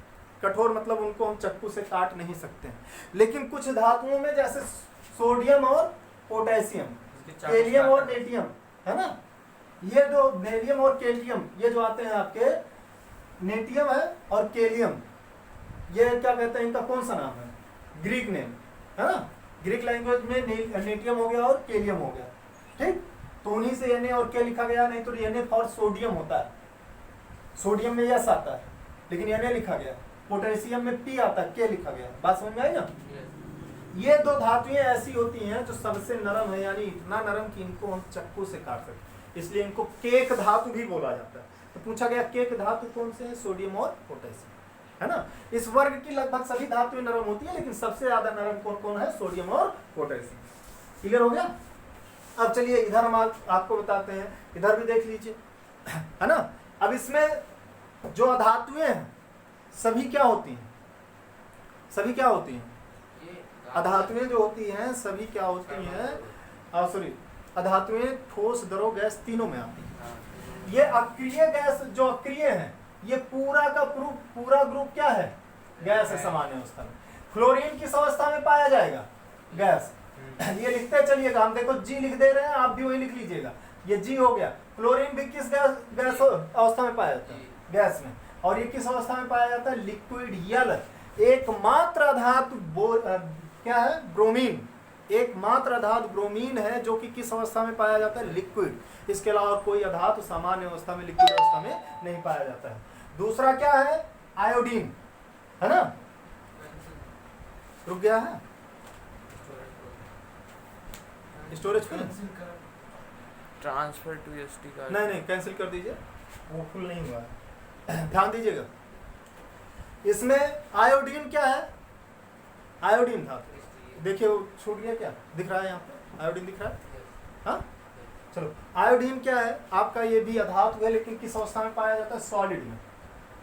कठोर मतलब उनको हम चाकू से काट नहीं सकते हैं, लेकिन कुछ धातुओं में जैसे सोडियम और पोटेशियम, कैलियम और नेटियम, है ना, ये जो नेलियम और कैल्शियम, ये जो आते हैं आपके, नेटियम है और कैलियम, ये क्या कहते हैं, इनका कौन सा नाम है, ग्रीक नेम, है ना। ग्रीक लैंग्वेज में नेटियम हो गया और कैलियम हो गया, ठीक। तो उन्हीं से Na और क्या लिखा गया, नहीं तो Na फॉर सोडियम होता है, सोडियम में यस आता है, लेकिन Na लिखा गया। पोटेशियम में P आता है, K लिखा गया। बात समझ में आई ना। ये दो धातुएं ऐसी होती हैं जो सबसे नरम है, यानी इतना नरम कि इनको हम चाकू से काट सकते, इसलिए इनको केक धातु भी बोला जाता है। तो पूछा गया केक धातु कौन से हैं, सोडियम और पोटेशियम, है ना। इस वर्ग की लगभग सभी धातुएं नरम होती है, लेकिन सबसे ज्यादा नरम कौन कौन है, सोडियम और पोटेशियम। क्लियर हो गया। अब चलिए इधर हम आपको बताते हैं, इधर भी देख लीजिए, है ना। अब इसमें जो अधातुएं हैं सभी क्या होती हैं, सभी क्या होती हैं, अधातुएं जो होती हैं सभी क्या होती हैं, सॉरी, अधातुएं ठोस, द्रव, गैस तीनों में आती हैं। ये अक्रिय गैस जो अक्रिय है, ये पूरा का पूरा ग्रुप क्या है, गैस है सामान्य अवस्था में। फ्लोरीन किस अवस्था में पाया जाएगा, गैस। ये लिखते चलिएगा, हम देखो G लिख दे रहे हैं, आप भी वही लिख लीजिएगा, ये G हो गया। फ्लोरीन भी किस गैस अवस्था में पाया जाता है, गैस में। और ये किस अवस्था में पाया जाता है, लिक्विड यल। एकमात्र धातु क्या है, ब्रोमीन, एकमात्र धातु ब्रोमीन है जो कि किस अवस्था में पाया जाता है, लिक्विड। इसके अलावा कोई धातु सामान्य अवस्था में, लिक्विड अवस्था में नहीं पाया जाता है। दूसरा क्या है, आयोडीन, है ना। रुक गया है storage full,
transfer to SD card,
नहीं कैंसिल कर दीजिए, वो फुल नहीं हुआ है। ध्यान दीजिएगा, इसमें आयोडीन क्या है, आयोडीन था, देखिए वो छूट गया, क्या दिख रहा है यहाँ पे, आयोडीन दिख रहा है, हाँ। चलो, आयोडीन क्या है आपका, ये भी अधातु है, लेकिन किस अवस्था में पाया जाता है, सॉलिड में।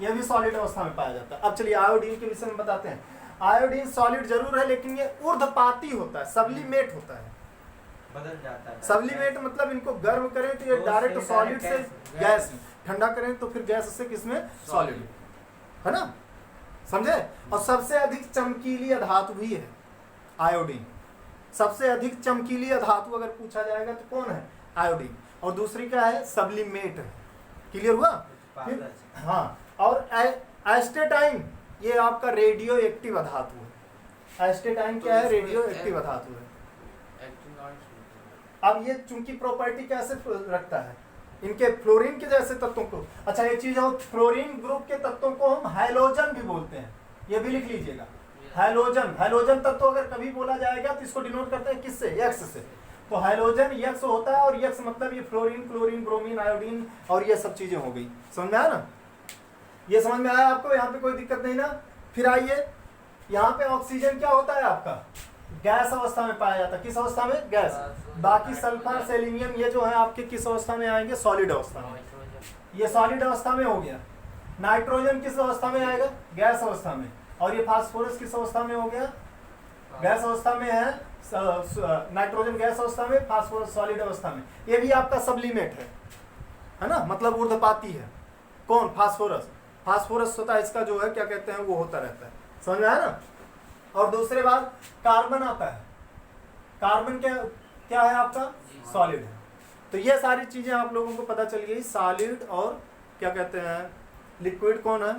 यह भी सॉलिड अवस्था में पाया जाता है। अब चलिए आयोडीन के विषय में बताते हैं। आयोडीन सॉलिड जरूर है, लेकिन ये ऊर्ध्वपाती होता है, सब्लिमेट होता है,
बदल जाता है।
सब्लिमेट मतलब इनको गर्म करें तो ये डायरेक्ट सॉलिड से गैस में, ठंडा करें तो फिर गैस से किसमें, सॉलिड, है ना, समझे। और सबसे अधिक चमकीली धातु भी है आयोडीन, सबसे अधिक चमकीली धातु अगर पूछा जाएगा तो कौन है, आयोडीन। और दूसरी क्या है, सब्लिमेट है। क्लियर हुआ। हाँ, और एस्टेटाइन, ये आपका रेडियो एक्टिव धातु है। एस्टेटाइन क्या है, रेडियो एक्टिव धातु है। अब ये चूंकि प्रॉपर्टी कैसे रखता है, इनके फ्लोरीन के जैसे तत्वों को, अच्छा एक चीज हो, फ्लोरीन ग्रुप के तत्वों को हम हाइलोजन भी बोलते हैं, ये भी लिख लीजिएगा। हाइलोजन, हाइलोजन तत्व अगर कभी बोला जाएगा तो इसको डिनोट करते हैं किससे, एक्स से। तो हाइलोजन यक्स होता है, और यक्स मतलब ये फ्लोरीन, क्लोरीन, ब्रोमीन, आयोडीन और ये सब चीजें हो गई। समझ में आया ना, ये समझ में आया आपको, यहाँ पे कोई दिक्कत नहीं ना। फिर आइए, यहाँ पे ऑक्सीजन क्या होता है आपका, गैस अवस्था में पाया जाता है। किस अवस्था में, गैस। बाकी सल्फर, सेलेनियम ये जो है आपके किस अवस्था में आएंगे, सॉलिड अवस्था में। ये सॉलिड अवस्था में हो गया। नाइट्रोजन किस अवस्था में आएगा, गैस अवस्था में। और ये फास्फोरस किस अवस्था में हो गया, गैस अवस्था में है। नाइट्रोजन गैस अवस्था में, फास्फोरस सॉलिड अवस्था में। ये भी आपका सब्लिमेट है ना, मतलब ऊर्ध्वपाती है। कौन, फास्फोरस। फास्फोरस होता है इसका जो है क्या कहते हैं, वो होता रहता है। समझ में आया ना। और दूसरे बात, कार्बन आता है। कार्बन क्या है आपका, सॉलिड है। तो ये सारी चीजें आप लोगों को पता चल गई, सॉलिड और क्या कहते हैं, लिक्विड कौन है,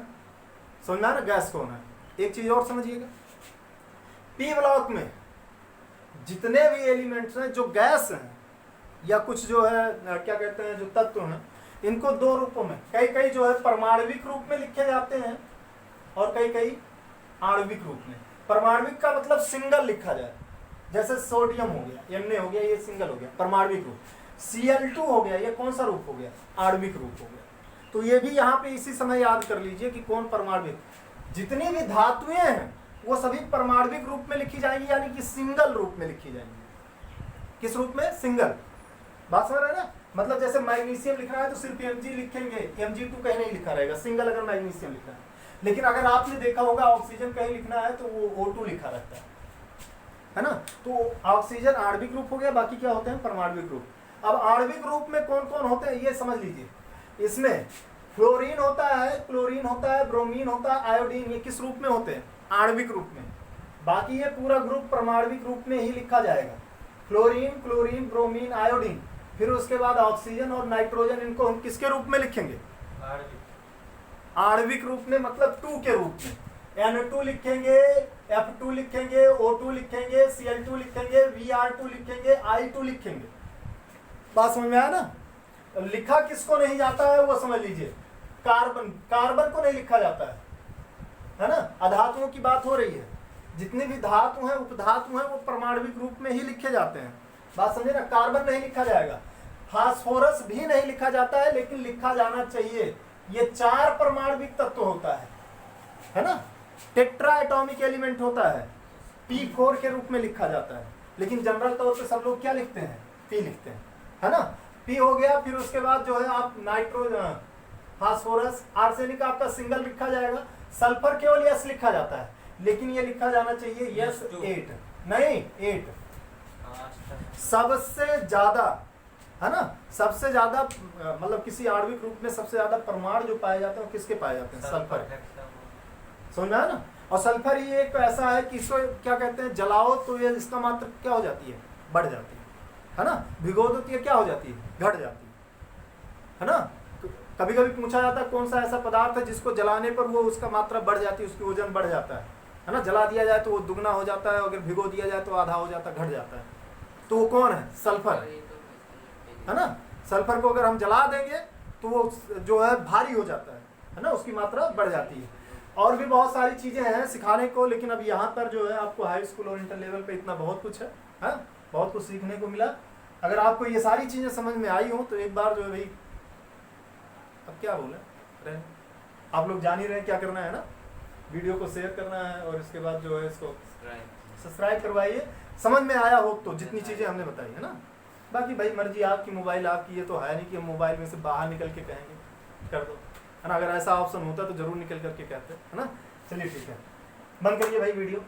समझ में आया ना, गैस कौन है। एक चीज और समझिएगा, पी ब्लॉक में जितने भी एलिमेंट्स हैं जो गैस हैं या कुछ जो है क्या कहते हैं जो तत्व हैं, इनको दो रूपों में, कई कई जो है परमाणविक रूप में लिखे जाते हैं और कई कई आणविक रूप में। परमाणविक का मतलब सिंगल लिखा जाए, जैसे सोडियम हो गया, Na हो गया, ये सिंगल हो गया परमाणविक रूप। Cl2 हो गया, ये कौन सा रूप हो गया, आणविक रूप हो गया। तो ये भी यहाँ पे इसी समय याद कर लीजिए कि कौन परमाणविक, जितनी भी धातुएं हैं वो सभी परमाणविक रूप में लिखी जाएंगी, यानी कि सिंगल रूप में लिखी जाएंगी। किस रूप में, सिंगल। बात समझ रहे हैं ना, मतलब जैसे मैग्नीशियम लिखना है तो सिर्फ Mg लिखेंगे, Mg2 कहीं नहीं लिखा रहेगा, सिंगल अगर मैग्नीशियम लिखना है। लेकिन अगर आपने देखा होगा ऑक्सीजन कहीं लिखना है तो वो O2 लिखा रहता है ना। तो ऑक्सीजन आणविक रूप हो गया, बाकी क्या होते हैं, परमाणविक रूप। अब आणविक रूप में कौन कौन होते हैं ये समझ लीजिए। इसमें फ्लोरीन होता है, क्लोरीन होता है, ब्रोमीन होता है, आयोडीन, ये किस रूप में होते हैं, आणविक रूप में। बाकी ये पूरा ग्रुप परमाणविक रूप में ही लिखा जाएगा, फ्लोरीन, क्लोरीन, ब्रोमीन, आयोडीन। फिर उसके बाद ऑक्सीजन और नाइट्रोजन, इनको हम किसके रूप में लिखेंगे, आणविक रूप में, मतलब 2 के रूप में। N2 लिखेंगे, F2 लिखेंगे, O2 लिखेंगे, Cl2 लिखेंगे, Br2 लिखेंगे, I2 लिखेंगे। बात समझ में आया ना। लिखा किसको नहीं जाता है वो समझ लीजिए, कार्बन, कार्बन को नहीं लिखा जाता है ना। अधातुओं की बात हो रही है, जितने भी धातु हैं, उपधातु हैं, वो परमाणविक रूप में ही लिखे जाते हैं। बात समझे ना, कार्बन नहीं लिखा जाएगा, फास्फोरस भी नहीं लिखा जाता है, लेकिन लिखा जाना चाहिए। ये 4 परमाणविक तत्व होता है ना। टेट्रा एटॉमिक एलिमेंट होता है, P4 के रूप में लिखा जाता है, लेकिन जनरल तौर पे सब लोग क्या लिखते हैं, P लिखते हैं, है ना। P हो गया, फिर उसके बाद जो है आप नाइट्रोजन, फास्फोरस, आर्सेनिक आपका सिंगल लिखा जाएगा। सल्फर केवल S लिखा जाता है, लेकिन ये लिखा जाना चाहिए S8 नहीं 8। सबसे ज्यादा, है ना, सबसे ज्यादा मतलब किसी आणविक रूप में सबसे ज्यादा परमाणु जो पाए जाते हैं वो किसके पाए जाते हैं, सल्फर। समझ में आया ना। और सल्फर ही एक ऐसा है कि इसको क्या कहते हैं, जलाओ तो ये इसका मात्रा क्या हो जाती है, बढ़ जाती है ना। भिगो दो तो ये क्या हो जाती है, घट जाती है ना। कभी कभी पूछा जाता है कौन सा ऐसा पदार्थ है जिसको जलाने पर वो उसका मात्रा बढ़ जाती है, उसकी वजन बढ़ जाता है ना। जला दिया जाए तो वो दुगना हो जाता है, अगर भिगो दिया जाए तो आधा हो जाता है, घट जाता है। तो वो कौन है, सल्फर, है ना। सल्फर को अगर हम जला देंगे तो वो जो है भारी हो जाता है ना, उसकी मात्रा बढ़ जाती है। और भी बहुत सारी चीजें हैं सिखाने को, लेकिन अब यहाँ पर जो है आपको हाई स्कूल और इंटर लेवल पे इतना बहुत कुछ है, बहुत कुछ सीखने को मिला। अगर आपको ये सारी चीजें समझ में आई हो तो एक बार जो है भाई, अब क्या बोले, आप लोग जान ही रहे हैं क्या करना है ना, वीडियो को शेयर करना है और इसके बाद जो है इसको सब्सक्राइब करवाइए। समझ में आया हो तो जितनी चीजें हमने बताई है ना। बाकी भाई मर्जी आपकी, मोबाइल आपकी, ये तो है नहीं कि हम मोबाइल में से बाहर निकल के कहेंगे कर दो, है ना। अगर ऐसा ऑप्शन होता तो जरूर निकल करके कहते, है ना। चलिए ठीक है, बंद करिए भाई वीडियो।